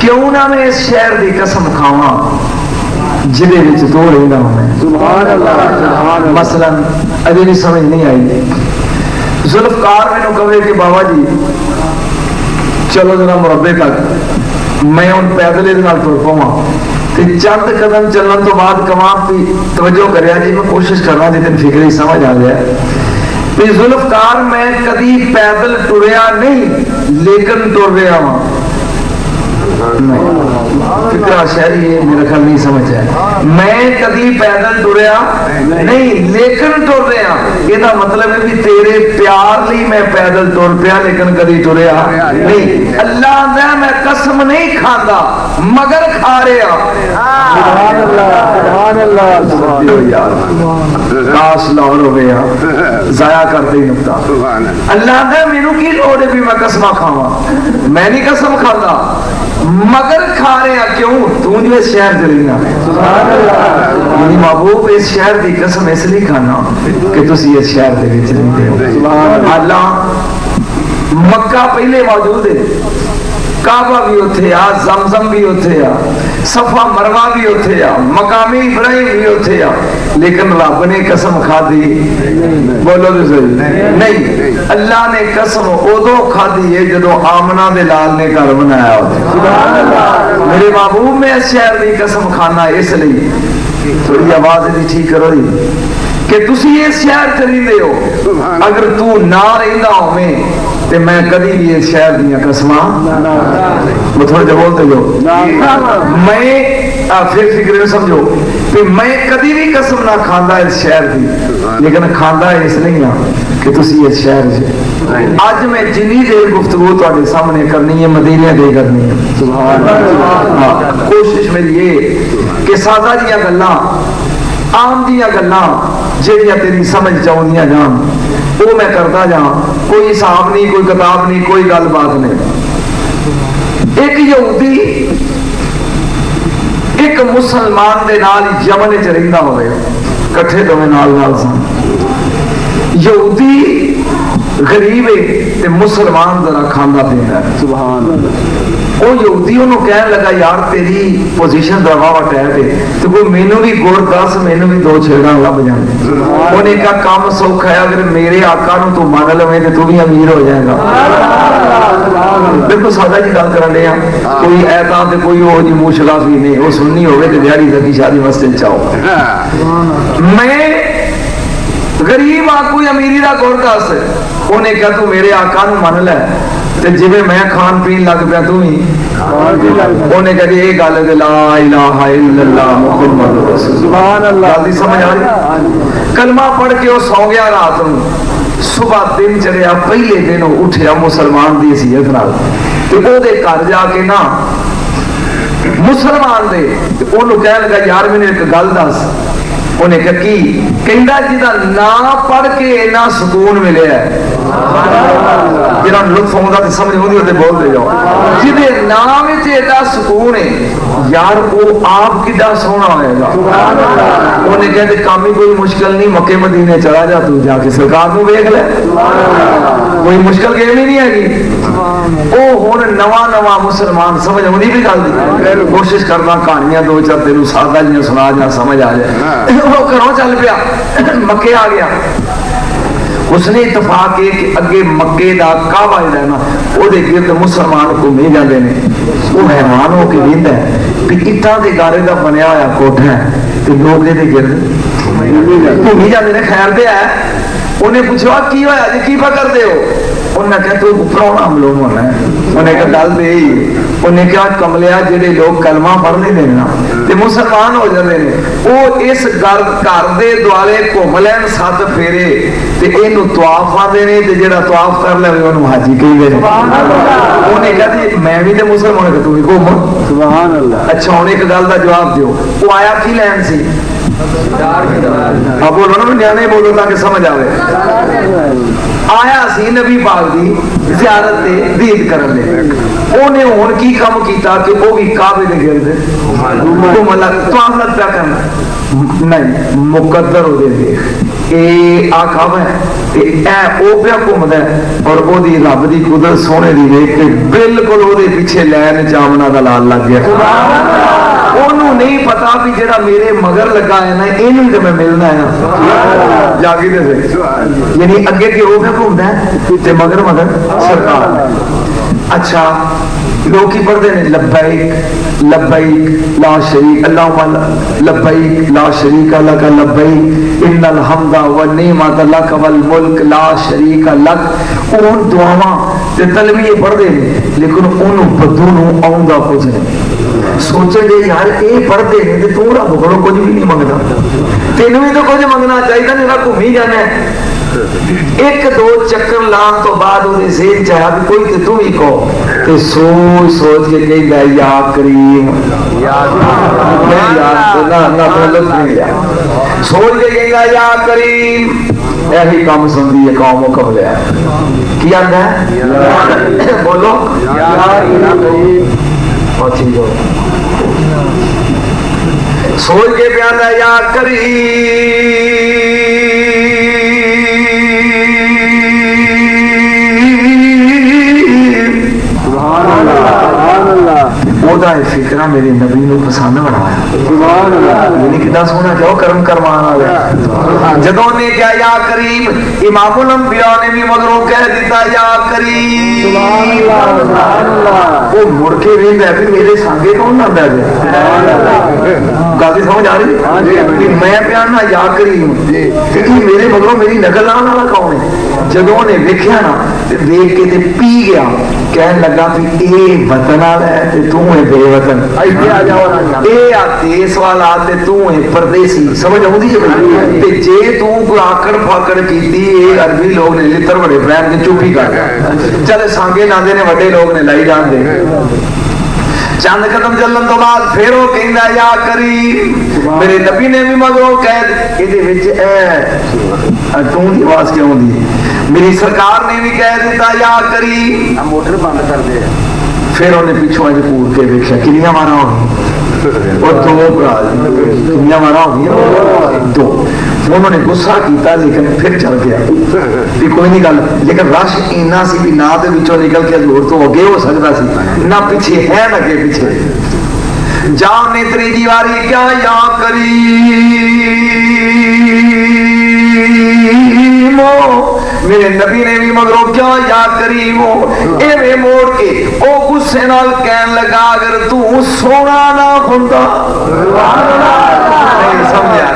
क्यों ना मैं इस शहर की कसम खावा जिदे विच तू रहिंदा होवे। मसलन अजे भी समझ नहीं आई। जुल्फकार मैनू कहे कि बाबा जी चलो जरा मुरब्बे तक, मैं हूँ पैदल इहदे नाल तुर पावां ते चंद कदम चलने तो बाद कमां भी तवज्जो करिया जी, मैं कोशिश करना जितनी फिक्री समझ आ गया। जुल्फकार मैं कदी पैदल टुरिया नहीं लेकिन टुर रहा वहां। फिक्रा शहरी है, मेरा ख्याल नहीं समझ है। मैं कदी पैदल टुरिया नहीं लेकिन टुर रहा। ਇਹਦਾ मतलब है भी तेरे प्यार ਲਈ मैं पैदल टुर पिया लेकिन कदी टुरिया नहीं। अल्लाह दा मैं कसम नहीं खांदा मगर खा रहा। सुभान अल्लाह सुभान अल्लाह। काश लाहौर हो गया जाया कर दे नुक्ता। अल्लाह दा मैनू की लोड़ है भी मैं कसम खावा? मैं नहीं कसम खाता मगर खा रहा। क्यों? तू जो इस शहर च रहना। महबूब इस शहर की कसम इसलिए खाना कि तुसी इस शहर के विच रहंदे हो। अल्लाह मक्का पहले मौजूद है, काबा भी उथे आ, जमजम भी उथे आ, सफा मरवा भी उथे आ, मकामी इब्राहिम भी उथे आ, लेकिन रब ने कसम खादी। बोलो तो सही नहीं। अल्लाह ने कसम उदो खादी है जदों आमना दे लाल ने घर बनाया हो। मेरे महबूब में इस शहर की कसम खाना इसलिए, थोड़ी आवाज नहीं ठीक करो कि तुसी इस शहर च रहिंदे हो। अगर तू ना रहिंदा होवे ते मैं कदी भी इस शहर दी कसम वो थोड़े जो बोलते जो मैं फिर फिक्र समझो कि मैं कदी भी कसम ना खांदा इस शहर की, लेकिन खांदा इसलिए कि तुसी इस शहर च। अज मैं जिन्नी देर गुफ्तगू तुहाडे सामने करनी है मदीने दे करनी है। कोशिश मेरी ये कि सादा दियां गल्लां आम दियां गल्लां जेड़ियां तेरी समझ चाउंदियां जान वो मैं करता जा। कोई हिसाब नहीं, कोई किताब नहीं, कोई गलबात नहीं। एक यहूदी एक मुसलमान दे नाल यमन च रहिंदा होवे, कट्ठे दोवें नाल नाल सन। यहूदी गरीब है ते मुसलमान जरा खांदा पींदा है। सुभान अल्लाह। वो यहूदी उन्होंने कहन लगा यार तेरी पोजीशन दा वावा टैप है तो कोई मैनू भी गुड़ दस, मैनू भी दो छेड़ा लभ जाए। उन्हें कहा काम सौखा है, अगर मेरे आका नू तू मान लवे तो तू भी अमीर हो जाएगा। बिल्कुल सादा जी गल कर रहे हैं। कोई ऐता ते कोई वो जी मुंह शलाफी नहीं, वो सुन्नी होवे ते दिहाड़ी तक शादी मस्जिद चाहो। मैं गरीब आ, कोई अमीरी का गुड़ दस। उन्हें कहा तू मेरे आका नू मान लै ते जिवें मैं खान पीन लग पिया तू ही। उन्हें कहा ये गल ला इलाहा इल्लल्लाह मुहम्मद रसूलुल्लाह। सुभान अल्लाह। गल दी समझ आ रही? कलमा पढ़ के वो सौ गया रात नू। सुबह दिन चढ़िया पहले दिन उठिया मुसलमान की हैसियत नाल ते ओदे घर जाके ना मुसलमान दे ओनू कहन लगा यार मैंने एक गल दस। उन्हें कहा की? कहंदा जिहदा ना पढ़ के इन्ना सुकून मिले जिन्हों लुत्फ आउंदा ते समझ आउंदी ओदे बोल दे जाओ। जिहदे नाम विच एडा सुकून है यार वो आप कितना सोहना होएगा। उन्हें कहते काम ही कोई मुश्किल नहीं, मक्के मदीने चला जा, तू जाके सरकार नू वेख ले, कोई मुश्किल गेम ही नहीं हैगी। वो हुण नवा नवा मुसलमान समझ आउंदी भी गल दी। कोशिश करना कहानियां दो चार तेनू सादा जियां सुना जा समझ आ जाए। वो घरों चल पिया, मक्के आ गया। उसने इतफाक है कि अगे मक्के का काबा है ना ਉਹਦੇ गिरद मुसलमान घूमे जाते हैं। वो हैरान होकर वेंदा है कि इट्टां दे गारे का बनया होया कोठा है तो लोग ये गिरद घूमी जाते हैं। खैर दे है। उन्हें पूछा की होया जी, की पकड़ते हो? उन्हें कहा तू प्राहुणा मलूम होना है। उन्हें कहा गल तो यही। उन्हें कहा कमलिया जेडे लोग कलमा पढ़ लेते हैं ना ते मुसलमान हो जाते हैं, वो इस घर दे दुआले घूम लैन 7 फेरे ते इनू तवाफ आते हैं ते जेड़ा तवाफ कर ले उन्होंने हाजी कहते हैं। उन्हें कहा जी मैं भी तो मुसलमान, तू भी घूम। सुभान अल्लाह। अच्छा हुण एक गल का जवाब दियो, वो आया की लैन सी? अब बोलो ना, न्याणे बोलो ताकि समझ आवे। आया सी नबी पाक दी ज़ियारत ते दीद करन ले, ओने हुण की काम कीता कि वो भी काबे दे गिरद घुमन लग तुआमत पिया करना नहीं मुकद्दर हो दे ए आ काम है ते ए ओ पिया घुमदा और ओदी रब दी कुदरत सोने दी वेख के बिल्कुल ओदे पीछे लैन जामना दा लाल लग गया। ओनू नहीं पता भी जेड़ा मेरे मगर लगा है ना इनू ही तो मैं मिलना है जागी दे यानी अगे के वो क्या घूमता है ते मगर मगर सरकार। अच्छा लोग की पढ़ते हैं लब्बैक लब्बैक ला शरीक अल्लाहुम्मा लब्बैक ला शरीक लक लब्बैक इन्नल हम्दा व निअमत लक वल मुल्क ला शरीक लक। उन दुआवां ते तलबिये पढ़ते हैं लेकिन उन्होंने बदू नूं आउंदा कुछ नहीं। सोचेंगे यार ये पढ़ते हैं तो तू रब को कुछ भी नहीं मंगता, तेन भी तो कुछ मंगना चाहिए ना, घूमी जाना है। एक दो चक्कर लाने तो बाद जेल चाहे भी कोई तो तू ही कहो तो सोच सोच के कहेगा या करीम सोच के कहेगा या करीम, यही काम सुनती है कौम कबले की आंदा है बोलो सोच के प्यादा या करीम फिक्रा मेरे नबी ने पसंद बनाया कितना सोना क्यों कर्म करवाना जदों ने क्या या करीम इमामुल अंबिया ने भी मगरों कह दिता या करीम वो मुड़ के वेंदा भी मेरे संगे कौन आंदा है गल समझ आ रही मैं प्याना या करीम मेरे मगरों मेरी नकल लाने वाला कौन है। जदों ने वेख्या ना देख के पी गया कह लगा भी ये वतन वाला है तू है बेवतन देश वाला तू है परदेसी समझ आती है। जे तू कोई आकड़ फाकड़ की अरबी लोग ने लित्र बड़े प्रेम के चुप ही कर चल सांगे लाते ने वड्डे लोग ने लाई जान दे चंद कदम चलन तो बाद फिर वो कहता या करीम मेरे नबी ने भी मगरों कह तू की आवाज क्यों दी मेरी सरकार ने भी कह दिता या करीम मोटर बंद कर दे। फिर उन्हें पिछों अज पूर के देखा किनिया मारा और दो भरा किनिया मारा हो दो। उन्होंने गुस्सा किया लेकिन फिर चल गया भी कोई नहीं गल लेकिन रश इन्ना सी भी ना तो विचों निकल के हजूर तो अगे हो सकता सी ना पीछे है ना अगे पीछे जान ने त्रीजी वारी क्या या करीमो मेरे नबी ने भी मगरों क्या या करीमो एवे मोड़ के ओ गुस्से नाल कहन लगा अगर तू सोना ना हुंदा नहीं समझा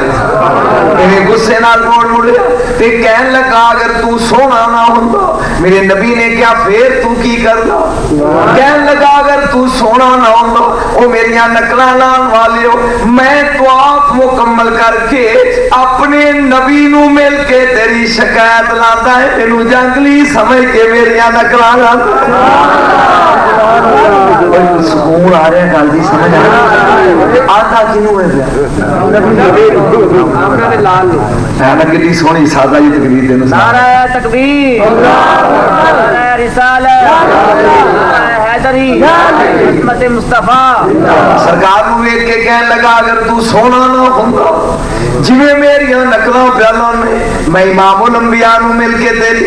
गुस्से नाल मोड़ मुड़िया ते कहन लगा अगर तू सोना ना हुंदा मेरे नबी ने क्या फिर तू की करदा कहन लगा अगर तू सोना ना हुंदा ओ मेरिया नकलां लाण वालियो मैं तवाफ मुकम्मल करके अपने नबी नू मिल के तेरी शिकायत लाता है तेनू जंगली समझ के मेरिया नकलां लाता सुकून आ रहा गल दी समझ आ रही आता किनू है कितनी सोहनी सादा जी तकरीर देना नारा तकबीर नारा रिसालत हैदरी हिम्मत मुस्तफा सरकार नू वेख के कहन लगा अगर तू सोना ना हुंदा जिवें मेरिया नकलां प्यालां ने मैं इमामुल अंबिया नू मिल के तेरी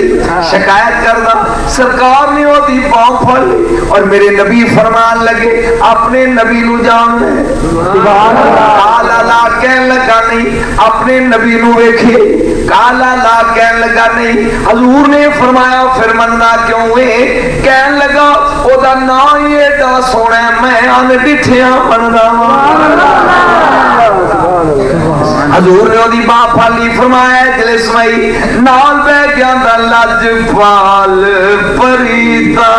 शिकायत करदा सरकार ने ओदी पांव फड़ ली और मेरे नबी फरमान लगे अपने नबी नू जान ले सुभान अल्लाह ला कहन लगा नहीं अपने नबी नू वेखे काला ला कहन लगा नहीं हजूर ने फरमाया फिर मनना क्यों है कहन लगा ओदा ना ही एडा सोना मैं अन डिठिया बनदा हजूर ने ओदी बाह फाली फरमाया दिल समाई नाल बह गया लजपाल परीता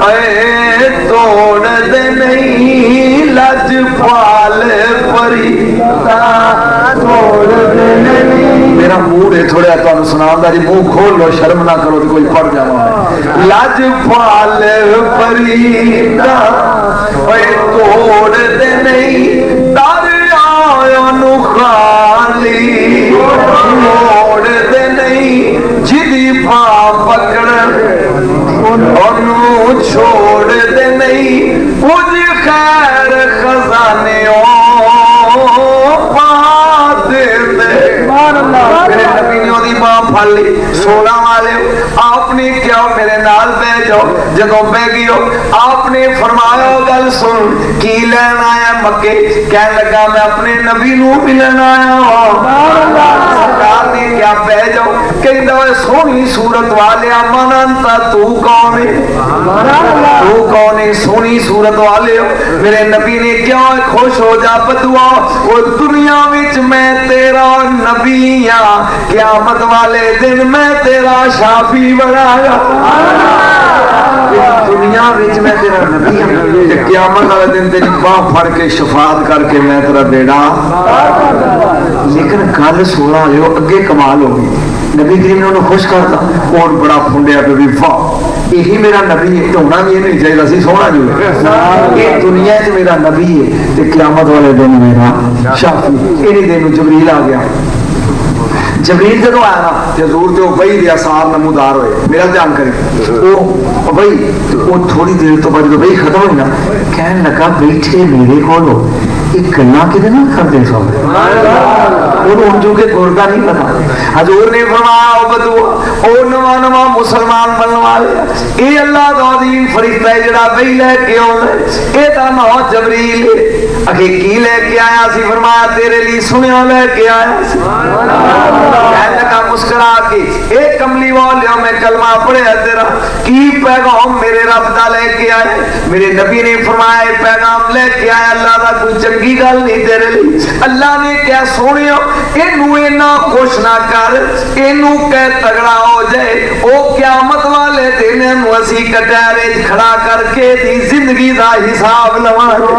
ए तोड़ दे नहीं लजपाल परीता तोड़ दे नहीं। मेरा मूड है थोड़ा तुहानू सुनाउंदा जी मुंह खोल लो शर्म ना करो कोई पढ़ जावा लजपाल परीता ए तोड़ दे नहीं दर आया नु खैर खजाने मेरे नबी ने ओदी बां फड़ ली, 16 वाले आपने क्या मेरे नाल बह जाओ। जदों बह गई आपने फरमाया गल सुन की लैन आया मक्के, कह लगा मैं अपने नबी नू मिलन आया। सरकार ने क्या बह जाओ, कहंदा सोहनी सूरत वाले मनंता तू कौन है, तू कौन है सोहनी सूरत वाले। मेरे नबी ने क्या खुश हो जा बदुआ, और दुनिया विच मैं तेरा नबी हाँ, क़यामत वाले दिन मैं तेरा शाफी बनाया। दुनिया विच मैं तेरा नबी हाँ, क़यामत वाले दिन तेरी बांह फड़ के शफात करके मैं तेरा बेड़ा। लेकिन गल 16 हो अगे कमाल हो गई, नबी करीम ने उन्हें खुश करता और बड़ा फुंडिया पे भी वाह यही मेरा नबी है, होना भी नहीं चाहिए सी सोना जो ये दुनिया च मेरा नबी है तो क़यामत वाले दिन मेरा शाफी। इन्हीं दिन जबरील आ गया। जबरील जो आया ना हजूर तो वही दे आसार नमूदार होए, मेरा ध्यान करें वो वही वो थोड़ी देर तो बाद वही खत्म हुई ना, कहने लगा बैठे मेरे को एक गल्ला कि करते सब के गुरदा नहीं पता। हजूर ने फरमाया ओ नवा नवा मुसलमान बनने वाले ये अल्लाह दा अजीम फरिश्ता है जिहड़ा वही लेके आउंदा ए दा नाम जबरील है। अगे की लेके आया सी, फरमाया तेरे लिए सुनिया लेके आया सी। कहने लगा मुस्कुरा के ए कमली वालिया मैं कलमा पढ़िया तेरा की पैगाम मेरे रब दा लेके आए। मेरे नबी ने फरमाया पैगाम लेके आया अल्लाह दा कोई चंगी गल नहीं तेरे लिए। अल्लाह ने क्या सोनिया इनू इना खुश ना कर, इनू कह तगड़ा हो जाए ओ क़यामत वाले दिन असी कटहरे खड़ा करके दी जिंदगी दा हिसाब लवांगे।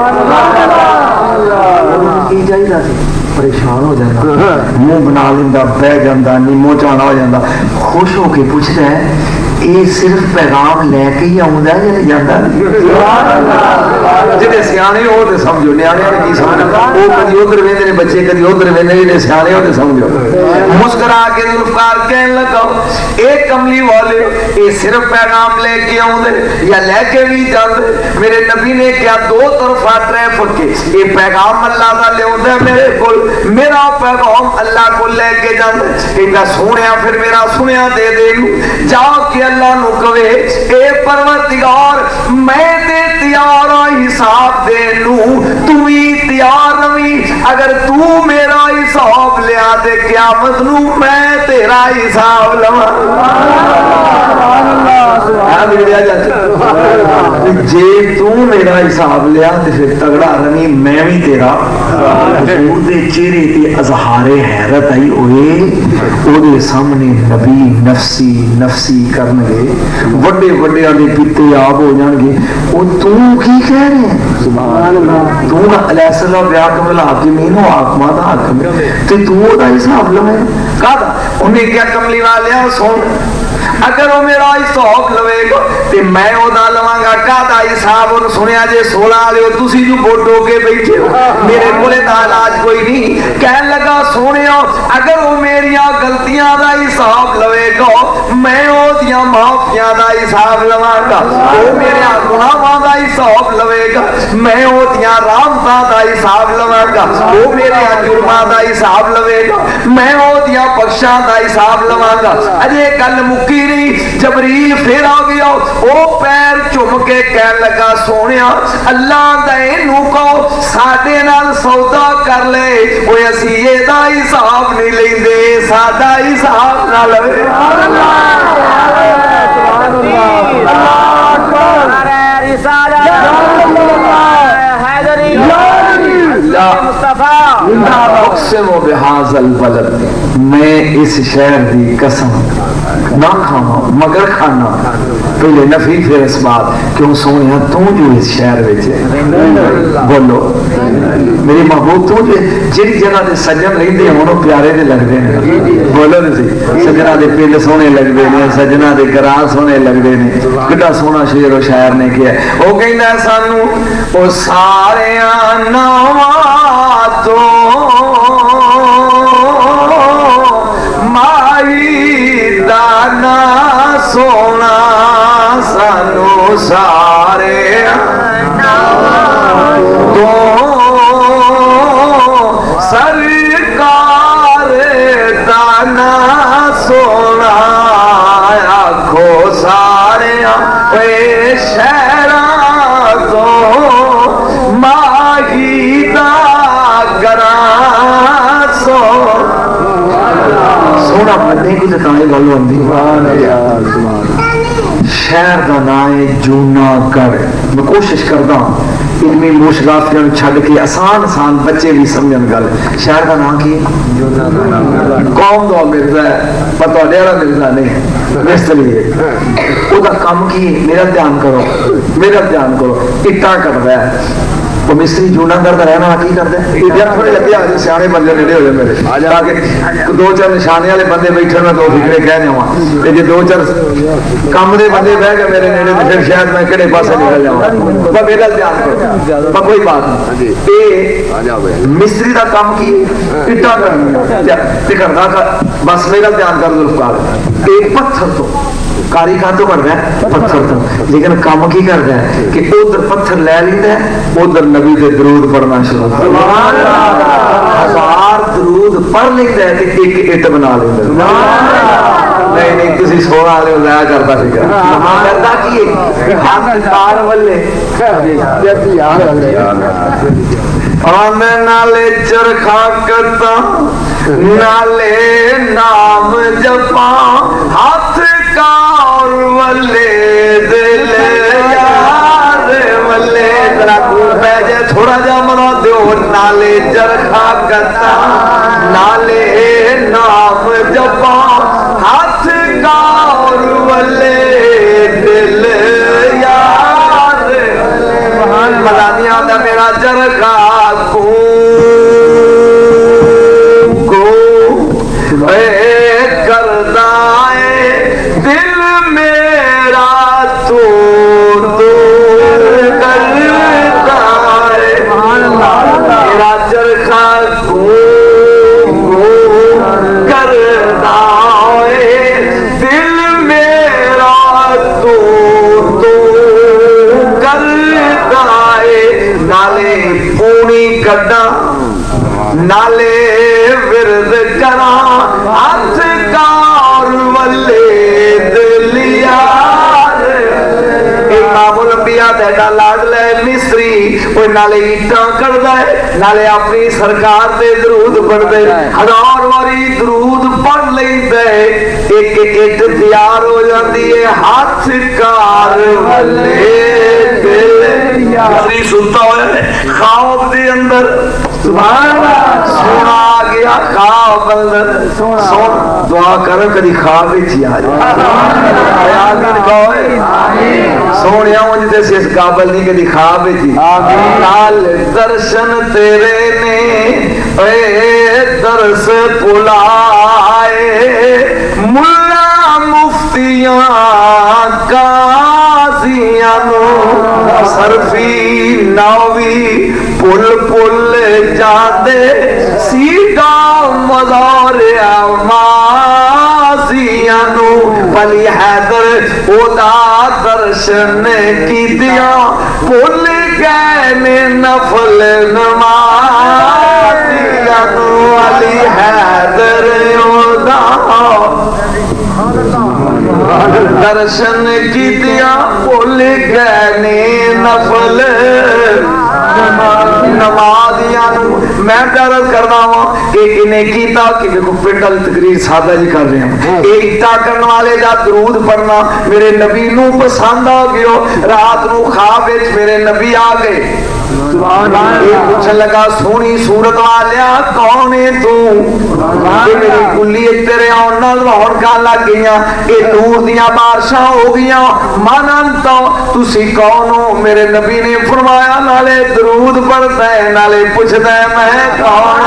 परेशान हो जाता, मुंह बना लेंदा, बह जाता, नीमो चाना हो जाता, खुश होके पूछता है ये सिर्फ पैगाम लैके ही आउंदा या जांदा। जिहड़े सियाणे हो ते समझो, न्याणे ने की समझना, वो कदी उधर वेंदे ने बच्चे कदी उधर वेंदे, जिहड़े सियाणे हो ते समझो। मुस्कुरा के जुल्फकार कहने लगा ए कमली वाले ये सिर्फ पैगाम लेके आउंदे या लेके भी जांदे। मेरे नबी ने क्या दो तरफा ट्रैफिक के ये पैगाम अल्लाह दा लियाउंदा मेरे कोल, मेरा पैगाम अल्लाह को लेके जांदे। कहंदा सोहणिया फिर मेरा सुनिया दे दे जाके अल्लाह नु कवे ए परवरदिगार मैं ते तैयार हिसाब देनू, तू ही तैयार रही। अगर तू मेरा हिसाब लिया दे क़यामत नू मैं तेरा हिसाब लवां। जे तू मेरा हिसाब लिया तो फिर तगड़ा रही, मैं भी तेरा। हजूर दे चेहरे ते अज़हारे हैरत आई होए, ओदे सामने नबी नफसी नफसी करनगे, वड्डे वड्डियां दे पित्ते आप हो जाणगे। ओ तू की कह रहे हैं सुभान अल्लाह, तू अलैहिस्सला बियाकमल हाकिमीन हो आकमा दा हाकिम ते तू ओदा हिसाब लवे कादा। उन्हें क्या कमली वालिया सुन अगर वो मेरा हिसाब लवेगा तो मैं ओदा लवांगा कादा हिसाब। उन सुनिया जे 16 वाले तुसी जो बोटो के बैठे हो मेरे कोले दा इलाज कोई नहीं। कहने लगा सोनिया अगर वो मेरिया गलतियां दा हिसाब लवेगा मैं ओदियां माफियां दा हिसाब लवांगा। वो मेरे गुनाहां दा हिसाब लवेगा मैं ओदियां रहमतां दा हिसाब लवांगा। वो मेरे जुर्मां दा हिसाब लवेगा मैं ओदियां बख्शां दा हिसाब लवांगा। अजे गल मुक्की जबरील फिर आ गया, वो पैर चुम के कह लगा सोनिया अल्लाह दे नू कहो साडे नाल सौदा कर ले, वो असी एदा हिसाब नहीं लेंदे साडा हिसाब ना लवे। मैं इस शहर की कसम ना खावा मगर खाना पहले नफी फिर इस बात क्यों सोनिया तू जो इस शहर में बोलो मेरी महबूब तू जो जिहड़ी जगह से सज्जन रहिंदे होण प्यारे दे लगदे ने बोलो नी सज्जना दे पिंड सोहणे लगदे ने सज्जना दे घरां सोहणे लगदे ने। कितना सोहना शेर ओ शायर ने किया वो कहंदा सानू ओ सारियां नावां तो दाना सोना सानू सारे बंदा मने कुछ ताई गल होंदी। शहर का नाम है जूनागढ़। मैं कोशिश करता इलमी मुश्किलात छड़ के आसान आसान बच्चे भी समझन गल। शहर का नाम की कौम का मिर्जा है पर तुहाडे वाला मिर्जा नहीं मिस्त्री है। ओदा काम की मेरा ध्यान करो, मेरा ध्यान करो। इट्टा कटदा है वो मिस्त्री जूनागढ़ का रहना की करता है। थोड़े लगे आज सियाने बंदे नेड़े हो मेरे आके दो चार निशाने वाले बंदे बैठे मैं दो फिक्रे कहने वा जे दो चार कम दे बंदे बह गए मेरे नेड़े तो फिर शायद मैं किहड़े पासे निकल जावां। मेरा ध्यान करो पर कोई बात नहीं। मिस्त्री का काम की इट्टा करना बस मेरा ध्यान कर जुल्फकार। एक पत्थर तो कारी का तो करता है पत्थर तो, लेकिन काम की करता है कि उधर पत्थर ले लेता है उधर नबी के दरूद पढ़ना शुरू कर। 1000 दरूद पढ़ लेता है तो एक इट बना लेता। नहीं नहीं किसी सोना वाले लाया करता करता की हाथ कार वाले आने नाले चरखा करता नाले नाम जपा हाथ कार वल्ले दिल यार वल्ले जरा पैजे थोड़ा जा मना दो। नाले चरखा करता नाले नाम जपा हाथ कार वल्ले दिल यार मदानिया दा मेरा चरखा करदा है दिल मेरा तो करदा है मेरा चरखा करदा है दिल मेरा तो करदा है। नाले पूनी कड्डा नाले विरद करा हाथ कार वल्ले दिलिया। इमामुल अंबिया तेरा लाडला है मिस्त्री वो नाले ईटा करदा है नाले अपनी सरकार दे दरूद पढ़दे 1000 वारी दरूद पढ़ लेंदा है। एक इट तैयार हो जाती है हाथ कार वल्ले दिलिया। मिस्त्री सुनता है ख्वाब दे अंदर सोना आ गया ख्वाब अंदर सोना दुआ करो कभी ख्वाब ही आ जाए सोने मुझे इस काबल नहीं कभी ख्वाब ही लाल दर्शन तेरे ने दर्श पुलाए मुल्ला मुफ्तियां काजियां सरफी नावी पुल पुल जाते सीधा मज़ारिया माज़ियां नू वली हैदर ओदा दर्शन कीतिया भुल गए ने नफल नमाज़ियां नू वली हैदर ओदा दर्शन कीतिया भुल गए ने नफल नमाजियां मैं दर्द करना वा कि इन्हें कीता कि देखो पिंड वाली तकरीर सादा जी कर रहे हैं ये इट्टा करने वाले दा दरूद पढ़ना मेरे नबी नू पसंद आ गयो। रात नू ख्वाब विच मेरे नबी आ गए पूछन लगा सोहनी सूरत वालिया कौन है तू मेरी कुली तेरे आउण नाल रौनकां लग गईयां ये नूर दियां बारिशां हो गईयां मनन तो तुसी कौन हो। मेरे नबी ने फरमाया नाले दरूद पढ़दा है नाले पुछदा है मैं कौन।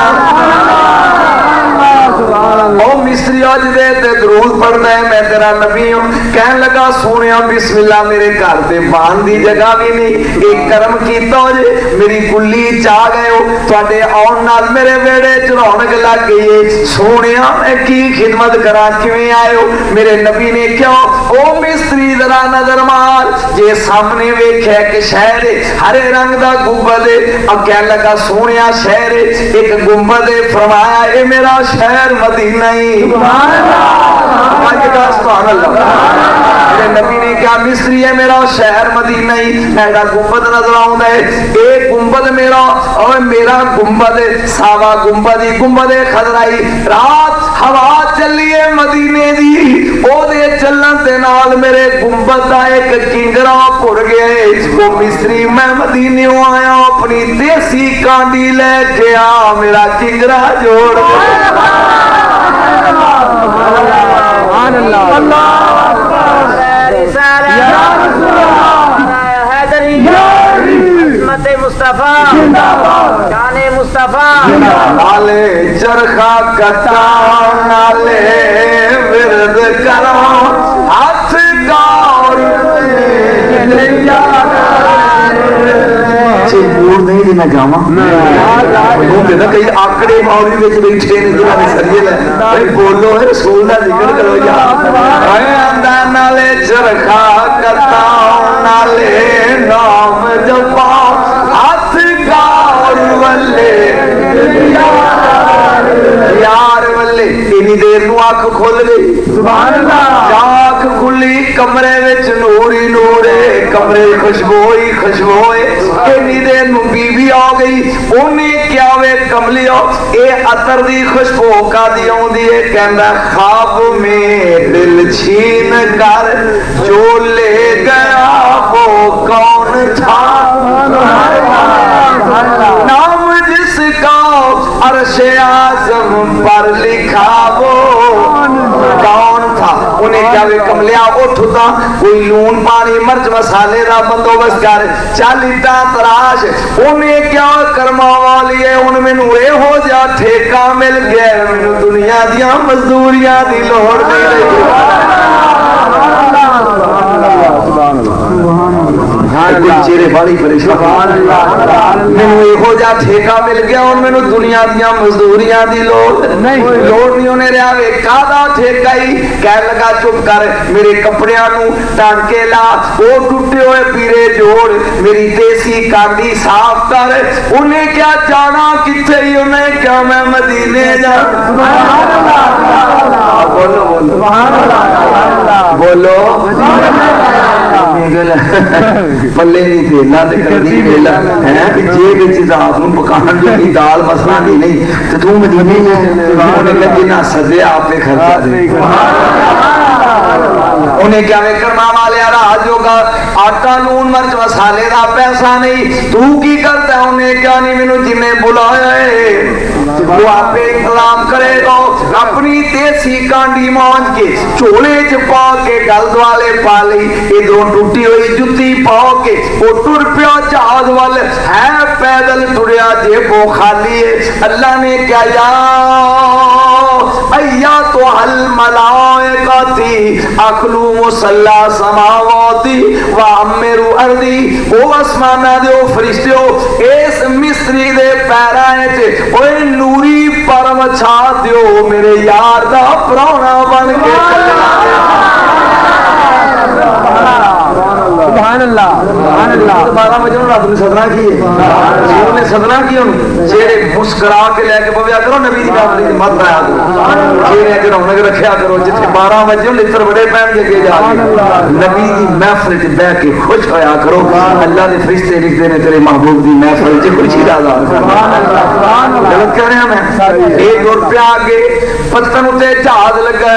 ओ मिस्त्री अज दे ते दरूद पढ़दा है मैं तेरा नबी हूं। कहन लगा सोनिया बिस्मिल्लाह मेरे घर दे बाण दी जगह भी नहीं एक कर्म कीता हो जे मेरी कुली चा गए हो तुहाडे आउण नाल मेरे वेड़े च रौनक लग गई है। सोनिया मैं की खिदमत करा किवें आए हो। मेरे नबी ने क्यों ओ मिस्त्री जरा नजर मार जे सामने वेख्या कि शहर हरे रंग दा गुंबद है। अब कहन लगा सोनिया शहर एक गुंबद है। फरमाया ए मेरा शहर मदीना ही नबी ने क्या मिस्त्री है मेरा शहर मदीना ही ऐसा गुंबद नजर आता है एक गुंबद मेरा और मेरा गुंबद सावा गुंबद ही गुंबद खजराई रात हवा चली है मदीने दी ओदे चलन दे नाल मेरे गुंबद दा एक किंगरा घुड़ गया वो मिस्त्री मैं मदीने आया अपनी देसी कांडी लेके आ मेरा किंगरा जोड़ मुस्तफा गाने मुस्तफा नाले चरखा कटाओ नाले विरद करो हाथ गौर मूड नहीं देना जावा कई आकड़े मौलवी विच बैठे ने जिन्होंने सरिये भाई बोलो है रसूल दा जिक्र करो यार आंदा नाले चरखा कटाओ नाले नाम जपाओ हाथ गौर वल्ले यार वल्ले इन्नी देर नू अख खुल गई सुभान अल्लाह अख खुली कमरे विच नूर ही नूर है कमरे खुशबू ही खुशबू है इन्नी देर नू बीबी आ गई उन्हें क्या वे कमलियो ए अतर दी खुशबू का दी आउंदी है कहंदा ख्वाब में दिल छीन कर जो ले गया वो कौन था नाम जिसका अर्शे आज़म पर लिखा वो कौन था उन्हें क्या वे कमलिया उठता कोई लून पानी मिर्च मसाले का बंदोबस्त कर चल इटा तराश उन्हें क्या कर्मा वाली है उन मैनू हो जा ठेका मिल गया मैनू दुनिया दिया मजदूरियां दी लोड़ नहीं रही चेहरे बड़ी परेशान मैनू यहो जा ठेका मिल गया और मैनू दुनिया दिया मजदूरियां दी लोड़ नहीं उन्हें रहा वे कादा ठेका ही कह लगा चुप कर मेरे कपड़ियां नू टांके ला वो टूटे हुए पीरे जोड़ मेरी देसी कांडी साफ कर उन्हें क्या जाना किथे ही उन्हें क्या मैं मदीने जा बोलो बोलो पल्ले नहीं थे ना ते करदी वेला है कि जे विच जात नु पकाण दी दाल मसला नहीं ते तू मदीने में उन्हें कदी ना सदे आपे खर्चा दे उन्हें क्या वे कर्मा वाले राज जोगा आटा लून मिर्च मसाले का पैसा नहीं तू की करता उन्हें क्या नहीं मैनू जिन्हें बुलाया है वो आपे इंतजाम करेगा अपनी देसी कांडी मांझ के चोले च पा के गल वाले पा ली इधरों टूटी हुई जुत्ती पा के वो टुर पिया जहाज वाल है पैदल टुरिया जेबो खाली है अल्लाह ने क्या अय्या तो हल मलाइकाती अखलू मुसल्ला समावाती व अमेरु अर्दी ओ आसमाना दे ओ फरिश्ते इस मिस्त्री दे पैरां च ओए नूरी परम छा दियो मेरे यार दा प्राणा बन के सुभान अल्लाह 12 बजे रात ने सदना की है ने सदना की जेड़े मुस्कुरा के लेके बव्या करो नबी दी महफिल दी मत आया करो जेड़े अगर रौनक रखया करो जिथे 12 बजे लित्र बड़े पैन के जा नबी दी महफिल च बैठ के खुश होया करो अल्लाह दे फरिश्ते लिखदे ने तेरे महबूब दी महफिल च खुशी दा सुभान अल्लाह गलत कह रहा मैं 1 रुपया आगे पत्तन उते जहाज लगा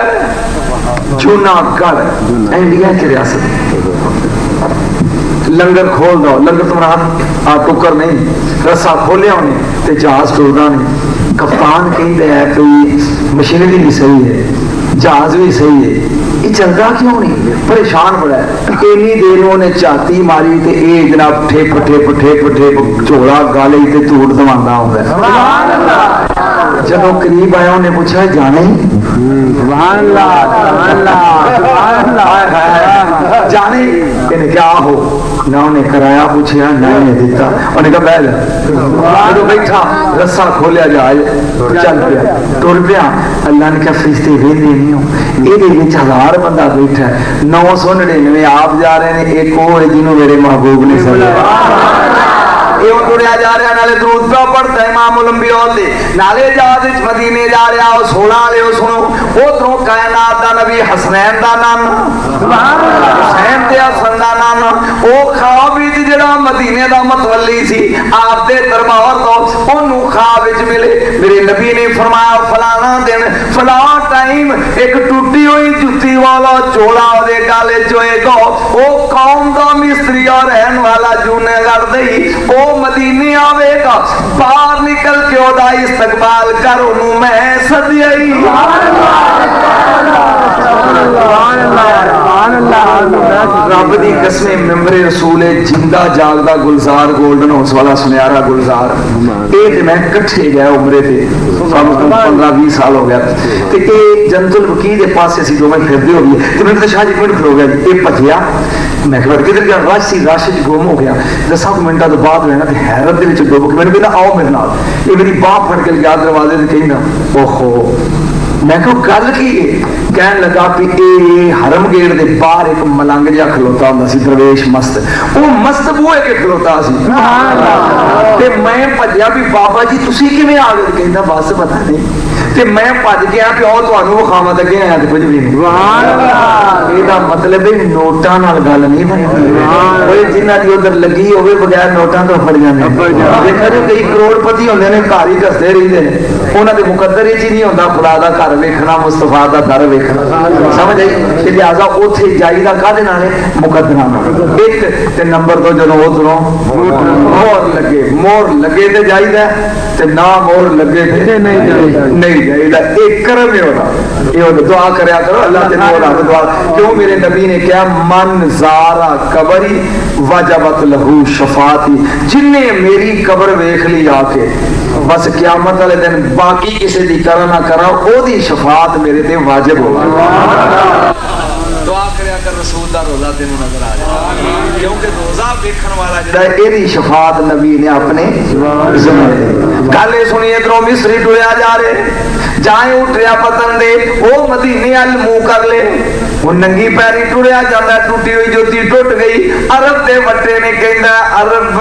जूनागढ़ इंडिया च रियासत लंगर खोल दो लंगर तुम्हारा टुकर नहीं रस्सा खोलिया उन्हें ते जहाज टुरदा नहीं कप्तान कहते हैं कोई मशीनरी भी सही है जहाज भी सही है ये चलता क्यों नहीं परेशान बड़ा है इन्नी देर उन्हें झाती मारी ते ए जनाब ठेप ठेप ठेप ठेप झोला गाले ते धूड़ दवांदा होंदा जब करीब आया उन्हें पूछा जाने जाने इन्हें क्या हो ना उन्हें कराया पूछा ना इन्हें दिता उन्हें कहा बैठ जो बैठा रस्सा खोलिया जाए चल पिया तुर पिया अल्लाह ने कहा फरिश्ते वेंदे नहीं हो ये 1000 बंदा बैठा है 999 आप जा रहे हैं एक वो है जिन्होंने मेरे महबूब ने सजा ये टुरिया जा रहा नाले दरूद पे पढ़ता इमामुल अंबिया ते नाले जहाज विच मदीने जा रहा 16 वाले सुनो उधरों कायनात दा नबी हसनैन दा नाम हुसैन ते हसन दा नाम ओ ख्वाब विच जेड़ा मदीने दा मतवली सी आप दे दरबार तो ओनू ख्वाब विच मिले मेरे नबी ने फरमाया फलाना दिन फला टाइम एक टूटी हुई जुत्ती वाला चोला ओदे गाले च होएगा ओ कौम दा मिस्त्री और रहन वाला जूनेगढ़ दई ओ मदीने आवेगा बाहर निकल के ओदा इस्तकबाल कर ओनू मैं सदियाई रब दी कसम मेंबरे रसूल जिंदा जागदा गुलजार गोल्डन हाउस वाला सुनहरा गुलजार ये ते मैं इकट्ठे गया उमरे ते 15-20 साल हो गया ते ये जंतुल वकील दे पासे सी जो मैं फिरदे हो गई ते मैंने तो शाह जी मिनट खलो गया जी ये भजिया मैं कहा किधर गया रश सी रश च गुम हो गया 10 मिनटों तो बाद होया ते हैरत दे विच डुब के मैंने कहना आओ मेरे नाल ये मेरी बाह फड़ के गया दरवाजे ते कहंदा ओहो मैं कहो गल की कहन लगा कि ये हरम गेट दे बाहर एक मलंग जिहा खलोता हुंदा सी दरवेश मस्त वो मस्त बूहे के खलोता सी ते मैं भज्या भी बाबा जी तुसी किवें आ गए कहंदा बस पता नहीं ते मैं भज गया कि आओ तुहानू विखावां ते अगे आया ते कुछ भी नहीं सुभान अल्लाह ਇਹਦਾ मतलब है नोटां नाल गल नहीं बनदी ओए जिन्हां दी उधर लगी होवे बगैर नोटां तो फड़ जांदे देखा जो कई करोड़पति होंदे ने घर ही घसदे रहिंदे ने उन्हां दे मुकद्दर ही नहीं होंदा खुदा दा घर वेखना मुस्तफा दा दर वेखना समझ आई ते लिहाजा ओथे जाईदा कादे नाल मुकद्दरां नाल एक ते नंबर 2 जदों उधरों मोहर लगे ते जाईदा ते ना मोहर लगे ते नहीं जाईदा एक करम है ओदा ये दुआ करया करो अल्लाह ते मोहर दुआ क्यों मेरे नबी ने क्या मन ज़ारा कबरी वजबत लहू शफाती जिन्ने मेरी कब्र वेख ली आके बस क़यामत वाले दिन बाकी किसी दी करा ना करा ओदी शफात मेरे ते वाजिब हो दुआ करया कर रसूल दा रोज़ा तेनू नजर आ जाए क्योंकि रोज़ा देखण वाला जेड़ा एदी शफात नबी ने अपने ज़माने गल सुनी इधरों मिस्री टुरिया जा रहे जाए उठिया पतन दे ओ मदीने अल मुंह कर ले वो नंगी पैरी टुरिया जाता टूटी हुई जोती टुट गई अरब दे वट्टे ने कहंदा अरब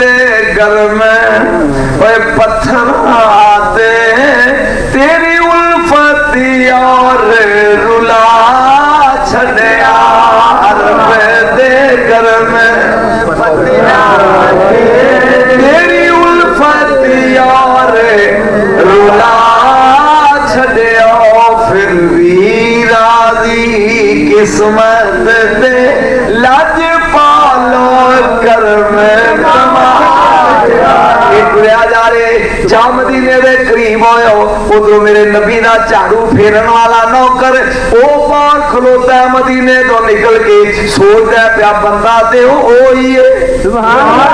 दे घर में ओए पत्थर आते तेरी उल्फत और रुला छड़या अरब दे घर में पत्थर तेरी उल्फत और रुला फिर भी राजी किस्मत दे लज पालो कर में जा रहे जा मदीने दे करीब होयो उधरों मेरे नबी दा झाड़ू फेरन वाला नौकर ओ बाहर खलोता है मदीने तो निकल के सोचदा पिया बंदा ते ओ ही है सुभान अल्लाह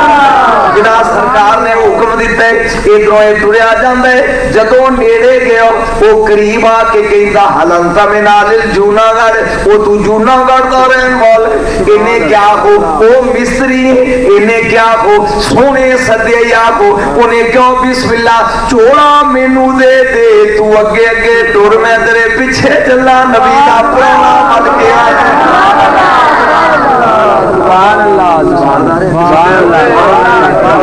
जिहड़ा सरकार ने हुक्म दिता है इधरों ये टुरिया जांदा है जदों नेड़े गया वो करीब आके कहंदा हलंता में नालिल जूनागढ़ ओ तू जूनागढ़ दा रहन वाला इन्हें क्या हो ओ मिस्री इन्हें क्या हो सोने सदे या को उन्हें क्यों बिस्मिल्लाह चोला मेनू दे दे तू अगे अगे टुर मैं तेरे पीछे चला नबी दा प्राणा मल के सुभान अल्लाह सुभान अल्लाह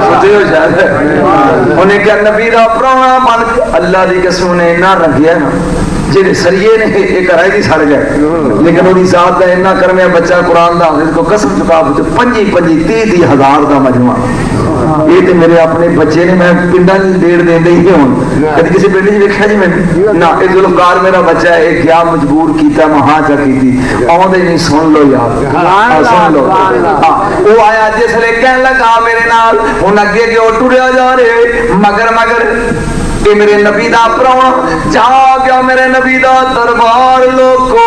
सोचो शायद उन्हें क्या नबी दा प्राणा मल अल्लाह दी कसम ने ना रखिया ना जेडे सरिये ने एक कराई सड़ गए लेकिन उदी जात दा इन्ना करमे बच्चा कुरान दा हाफिज को कसम चुका 25-30 हजार दा मजमा ये ते मेरे अपने बच्चे ने मैं पिंडा डेढ़ देंदे ही हुन कदी किसी पिंड च देखा जी मैं ना ए जुल्मकार मेरा बच्चा है क्या मजबूर कीता मैं हां चा कीती आउंदे नहीं सुन लो यार सुन लो हां वो आया जिसले कहन लगा मेरे नाल हुन अगे के टुरिया जा रहे मगर कि मेरे नबी दा प्राणा जा गया मेरे नबी दा दरबार लोको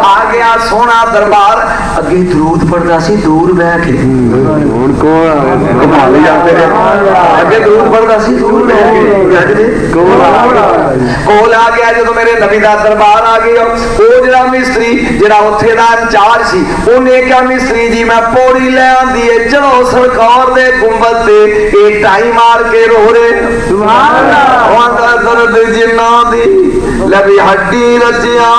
आ गया सोना दरबार अगे दरूद पढ़दा सी दूर बैठ के हुन कमाल जाते अगे दरूद पढ़दा सी दूर बैठ के कोल आ गया जदों मेरे नबी दा दरबार आ गया ओ जेड़ा मिस्त्री जेड़ा उत्थे दा इंचार्ज सी ओने क्या मिस्त्री जी मैं पौड़ी ले आंदी है चलो सरकार दे गुंबद ते ए टाइम मार के रो रहे सुभान अल्लाह वादा दर्द जिन्ना दी लबी हड्डी रचिया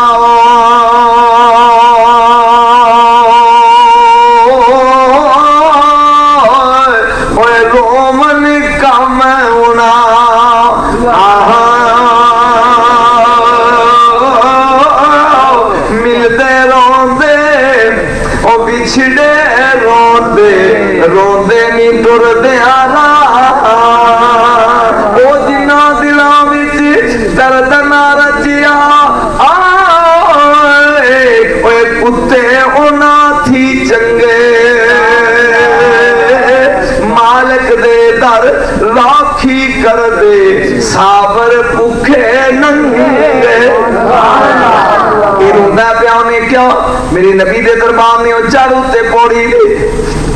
गया मेरी नबी दे दरबार ने चढ़ उत्ते पौड़ी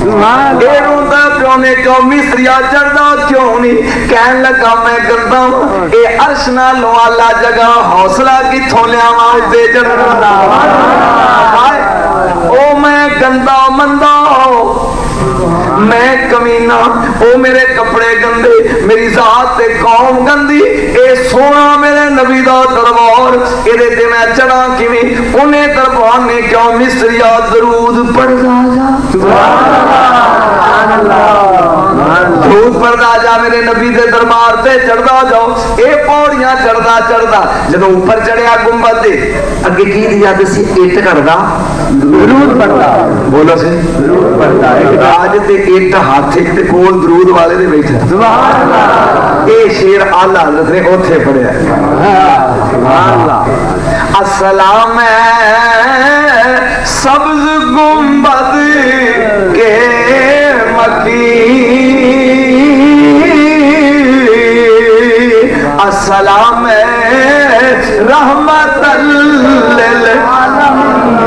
प्यो ने क्यों मिस्रिया चढ़दा क्यों नहीं कहन लगा मैं गंदा ये अर्श नालों आला जगह हौसला किथों लियावां ते चढ़दा ओ मैं गंदा मंदा मैं कमीना ओ मेरे कपड़े गंदे मेरी जात ते कौम गंदी ए सोना मेरे नबी दा दरबार इहदे ते मैं चढ़ा किवें उन्हें दरबार ने क्यों मिस्रिया दरूद पढ़दा जा दरूद पढ़दा जा मेरे नबी दे दरबार ते चढ़दा जाओ ए पौड़ियां चढ़दा चढ़दा जदों ऊपर चढ़िया गुंबद दे अगे की दिया दसी इट करदा दरूद पढ़दा बोलो सी दरूद पढ़दा आज ते इट हाथ ते कोल दरूद वाले दे बैठा सुभान अल्लाह ए शेर आला हज़रत ने ओथे पढ़िया सुभान अल्लाह अस्सलाम सब्ज गुंबद के मकी अस्सलाम रहमतल लिल आलमीन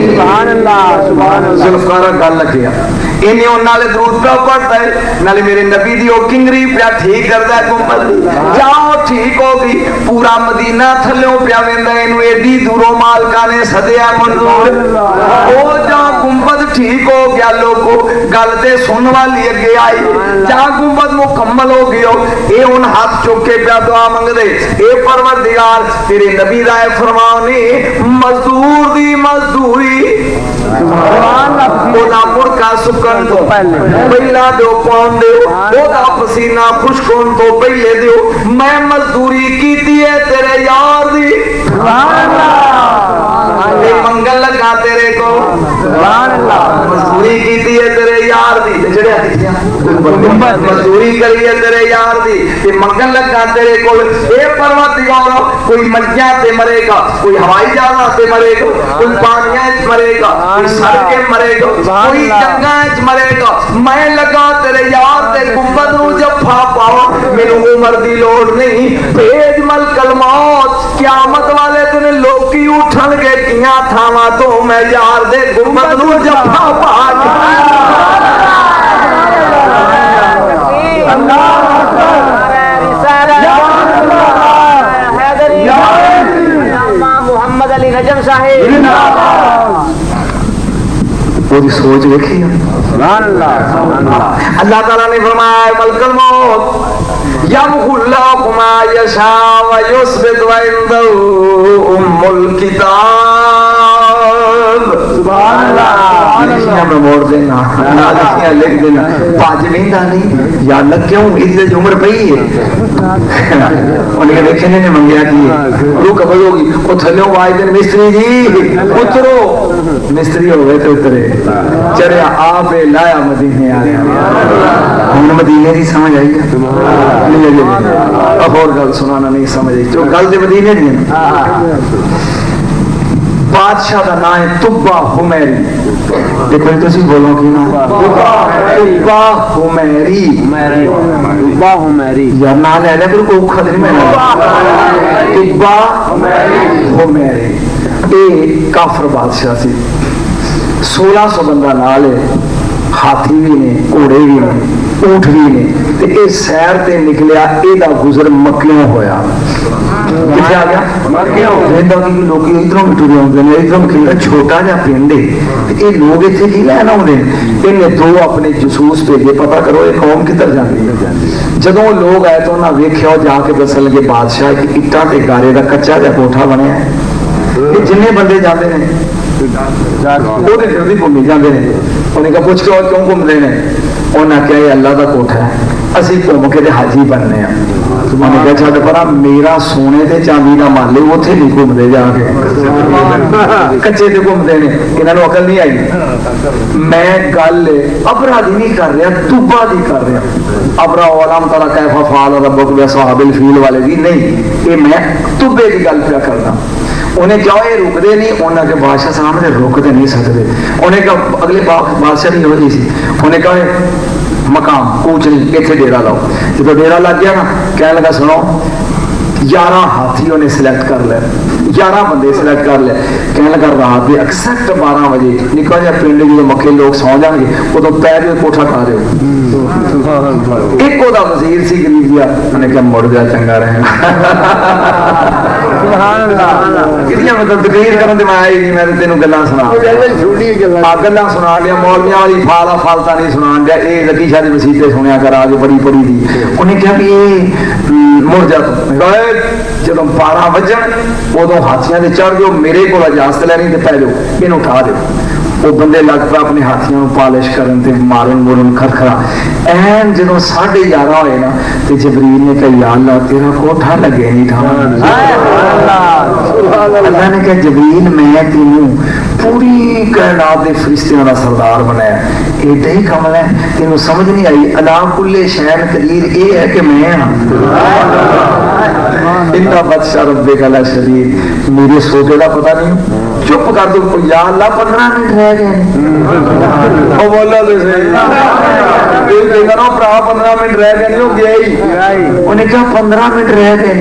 सुभान अल्लाह सुभान अल्लाह जुल्फकार गल लगिया इन्हें उन्नाले दरूद का पढ़ता है नाले मेरे नबी दी ओ किंगरी पिया ठीक करदा है गुंबद जाओ ठीक हो गई पूरा मदीना थल्लों पिया वेंदा इनु एडी दूरों मालका ने सदया मंजूर ओ जा गुंबद ठीक हो गया लोगो गल ते सुन वाली अगे आई जा गुंबद मुकम्मल हो गयो ए हुन हाथ चुक के पिया दुआ मंगदे ए परवरदिगार तेरे नबी दा फरमान ने मजदूर दी मजदूरी सुभान अल्लाह ओदा मुर्का सुकन तो पहला दो पाउन दो ओदा पसीना खुश्क होन तो पहले दो मैं मजदूरी कीती है तेरे यार दी सुभान अल्लाह ए मंगल लगा तेरे को सुभान अल्लाह मजदूरी कीती है तेरे यार दी ते जड़िया दिखिया मजदूरी करी है तेरे यार दी ते मंगल लगा तेरे को ए परवरदिगार कोई मज्जा ते मरेगा कोई हवाई जहाज से मरेगा कोई पानियां च मरेगा कोई सड़के मरेगा कोई जंगा च मरेगा मैं लगा तेरे यार ते गुंबद नु जफा पाओ मेनू उम्र दी लोड़ नहीं भेज मलकल मौत क़यामत वाले दिन लोकी उठणगे किया थावां तो मैं यार दे गुंबद नु जफा पा मोहम्मद अली नजम साहिब पूरी सोच देखी अल्लाह ताला ने फरमाया मलकल मौत यमहुल्लाहु मा यशा व युस्बित व इंदहु उम्मुल किताब सुभान अल्लाह लिखियां में मोड़ देना ना लिखियां लिख देना भज वेंदा नहीं या लग क्यों इदी उम्र पई है उन्हें देखे ने मंगया की रू कबल होगी ओ थल्ले आवाज दे मिस्त्री जी उतरो मिस्त्री हो गए तो उतरे चढ़िया आप लाया मदीने आ गया हम मदीने की समझ आई अब और गल सुनाना नहीं समझ आई जो गल दे मदीने दी बादशाह का नाम है तुब्बा हुमैरी देखो तुसी बोलो कि ना तुब्बा हुमैरी तुब्बा हुमैरी यार ना ले ले फिर को खतरे में तुब्बा हुमैरी ए काफर बादशाह सी 1600 बंदा नाल हाथी भी ने घोड़े भी ने ऊंट भी ने ते ए सैर ते निकलिया एदा गुजर मक्कियों होया किथे आ गया मक्कियों वेंदा कि लोग इधरों टुरे आउंदे ने इधरों कि छोटा जिहा पिंड है ते ए लोग इथे की लैन आउंदे इन्हें दो अपने जसूस भेजे पता करो ये कौम किधर जांदी है जदों लोग आए तो उन्हां वेखिया जाके दसन लगे बादशाह कि इट्टां ते गारे दा कच्चा जिहा कोठा बनया है ये जिन्ने बंदे जाते हैं घूमी जाते हैं उन्हें कहा पुछ के क्यों घूमते हैं उन्हें कहा अल्लाह का कोठा है असि घूम के हाजी बनने उन्हें कहा छड़ परा मेरा सोने ते चांदी का माले उथे नहीं घूमते जाके कच्चे ते घूमते हैं इन्होंने अकल नहीं आई मैं गल अबरा दी नहीं कर रहा तुब्बा दी कर रहा अबरा वालम तला कैफा फाल रब्बुक बिअस्हाबिल फील वाले दी नहीं ये मैं तुब्बे की गल पिया करदा उन्हें क्या ये रुकते नहीं उन्हें के बादशाह सामने रुकते नहीं सकते उन्हें कहा अगले बादशाह नहीं हो सी उन्हें कहा मकाम कूच नहीं इतने डेरा लाओ जो डेरा लग गया ना कह लगा सुनो 11 हाथी उन्हें सिलेक्ट कर लिया 11 बंदे सिलेक्ट कर लिया। कहने लगा रात के एक्सैक्ट 12 बजे निका जा पिंड जो मक्के लोग सौ जाएंगे उदों पै जाओ कोठा खा रहे हो। एक ओदा वजीर सी गरीब जिहा, उन्हें कहा मुड़ जा चंगा रहना। कितनी मतलब तकरीर करने मैं आई नहीं, मैं तेन गल्लां सुना गल्लां सुना लिया मौलवियां वाली फाला फालता नहीं सुना दिया। ये लकी शाह दी वसीयत सुनिया कर आगे बड़ी पड़ी थी। उन्हें कहा कि ये मुड़ जा जो 12 बजन उदों हाथियां से चढ़ जाओ, मेरे को इजाजत लैनी तो पै जाओ, इन उठा दो। वो बंदे लग पे अपने हाथियों पालिश करन ते मारन मुरन खरखरा। एन जो 11:30 होए ना तो जबरील ने कहा या अल्लाह तेरा कोठा लगे नहीं था। अल्लाह ने कहा जबरील मैं तेनू पूरी कायनात के फरिश्तियां का सरदार बनाया, एडा ही कमल है तेन समझ नहीं आई। अला कुल्ले शैन कदीर ये है कि मैं इन्ना बदशा रब्बे का शरीर, मेरे सोचे का पता नहीं। चुप कर दो या अल्लाह 15 मिनट रह गए। बोला तो सही भरा 15 मिनट रह गए नहीं, वो गया ही। उन्हें कहा 15 मिनट रह गए।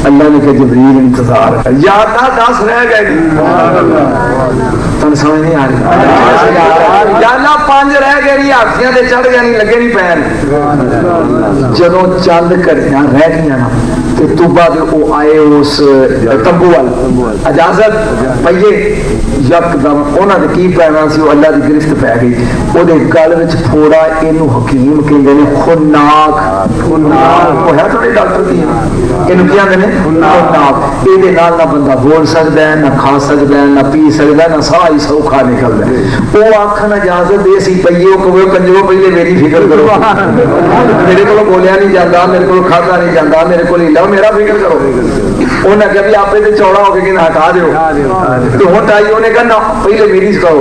अल्लाह ने कहा जबरील इंतजार कर, या 10 रह गए। तुम समझ नहीं आ रही या अल्लाह 5 रह गए नहीं, हाथियां ते चढ़ गए नहीं, लगे नहीं पैर। जदों चल कर रह गई ना तो तुबा दे वो आए उस तंबू वाल इजाजत पईए यकदम उन्होंने की पैना सी, अल्लाह की गिरफ्त पै गई। वो गल में फोड़ा, इनू हकीम कहते हैं खुन्नाक। वो है थोड़े डॉक्टर की इन क्या कहते हैं खुन्नाक। ये ना बंदा बोल सकता है, ना खा सकता है, ना पी सकता है, ना साह ही सौखा निकलता है। वो आखन इजाजत दे सी पईए कंजरो पहले मेरी फिक्र करो, मेरे को बोलिया नहीं जाता, मेरे को खाधा नहीं जाता, मेरे को लो मेरा फिक्र करो। उन्हें कहा भी आपे तो चौड़ा हो गया हटा दो तो हूँ टाई। उन्हें कहा ना पहले मेरी सिखाओ।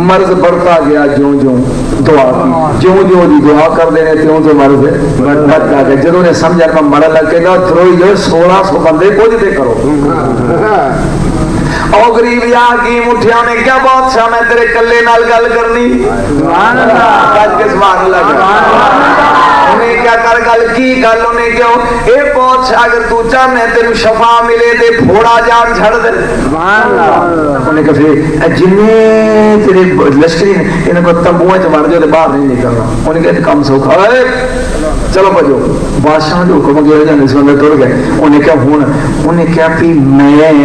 मर्ज बढ़ता गया ज्यों ज्यों दुआ की, ज्यों ज्यों दी दुआ कर देने त्यों तो मर्ज बढ़ता गया। जो उन्हें समझा मैं मरन लग के ना थ्रो 1600 बंदे कुछ दे करो। और गरीब यार की मुठिया ने क्या बादशाह मैं तेरे कल्ले नाल गल करनी के सवाल लगा। उन्हें क्या कर गल की गल, उन्हें क्यों ए बादशाह अगर तू चाहने तेन शफा मिले ते फोड़ा जान छड़ दे। उन्हें कहा फिर जिन्ने तेरे लश्करी ने इन्हें को तंबुओं च मर जाओ तो बाहर नहीं निकलना। उन्हें कहा कम सौखा चलो भजो। बादशाह जो हुक्म गया जाने से तुर गए। उन्हें क्या हूं उन्हें क्या भी मैं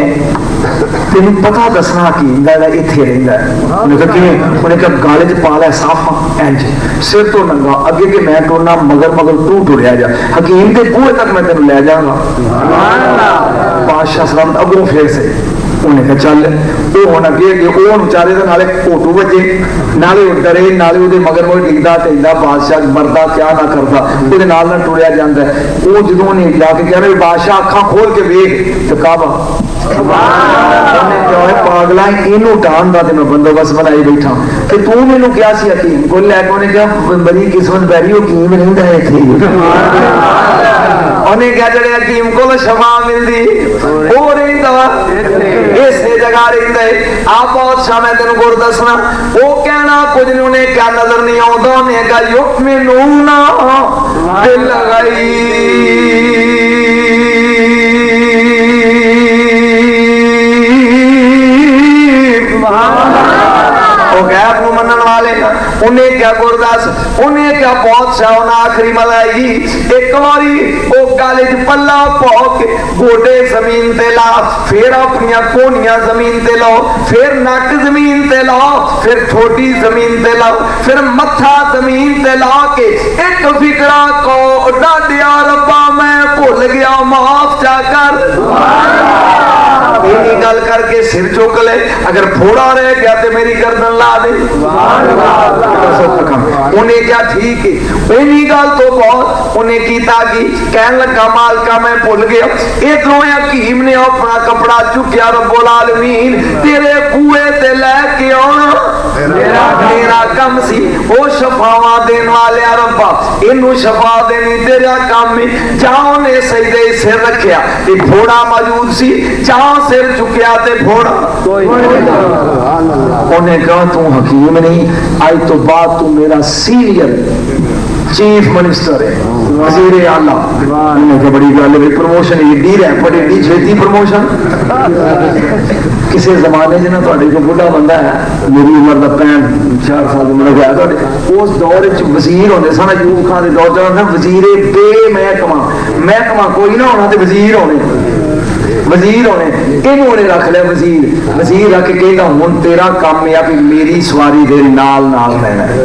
तेन पता दसना कि इतने रहा है। उन्हें कहा गाले च पा लिया साफा इंज सिर तो नंगा अगे के मैं टुरना मगर मगर तू टुरया जा, हकीम के बूहे तक मैं तेन लै जाऊंगा। बादशाह सलाम अगों फेर से उन्हें कहा चल वो हम अगे गए। वो बेचारे के नाले घोटू बजे नाले डरे नाले वो मगर मगर डिगदा टेंदा बादशाह मरदा क्या ना करता वो नाल ना टुरया जाता है। वो जो ने जाके कह रहे बादशाह अखा खोल के वेख तो काबा पागला इनू टान का मैं बंदोबस्त बनाई बैठा कि तू मैनू क्या सी हकीम को लैके उन्हें क्या बड़ी किस्मत बैरी हकीम रहिंदा है इत्थे। उन्हें क्या जड़े हकीम को शफा मिलती वो रहिंदा इसे जगह रहिंदा है। आप बादशाह मैं तेन गुर दसना वो कहना कुछ नहीं, उन्हें क्या नजर नहीं आता। उन्हें कहा युमिनूना बिल उन्हें क्या गुरदास उन्हें क्या बादशाह उन्हें आखिरी मलाई एक बारी वो गाले च पल्ला पाओ के गोडे जमीन ते ला, फिर अपनी कोनियां जमीन ते लाओ, फिर नक जमीन ते लाओ, फिर ठोडी जमीन ते लाओ, फिर मत्था जमीन ते ला के एक फिकरा को डाडिया रब्बा मैं भूल गया माफ जा कर। गल करके सिर चुक ले, अगर फोड़ा रह गया तो मेरी गर्दन ला दे। उन्हें क्या ठीक है इन्हीं गल तो बहुत उन्हें कीता कि कहन लगा मालका मैं भूल गया। इधरों हकीम ने अपना कपड़ा चुकिया रब्बुल आलमीन तेरे बूहे ते लैके आना मेरा कम सी वो शफावा देने वाले रब्बा इनू शफा देनी तेरा काम है। जहां उन्हें सजदे सिर रखिया ते फोड़ा मौजूद सी, जहां सिर चुकिया ते फोड़ा उन्हें कहा तू हकीम नहीं, आज तो बाद तू मेरा सीनियर चीफ मिनिस्टर है, वजीर आला। बड़ी गल है, प्रमोशन एडी रैपिड एडी छेती प्रमोशन। किसी जमाने च ना तुहाडे जो बुढ़ा बंदा है, मेरी उम्र का 65 साल उम्र है तुहाडे, उस दौर च वजीर होंदे सन, अयूब खान के दौर च वजीरे महकमा कोई ना होना तो वजीर होने, वजीर होने इन्हों उन्हें रख लिया वजीर रख के कहता हुण तेरा काम है कि मेरी सवारी दे नाल नाल रहना है।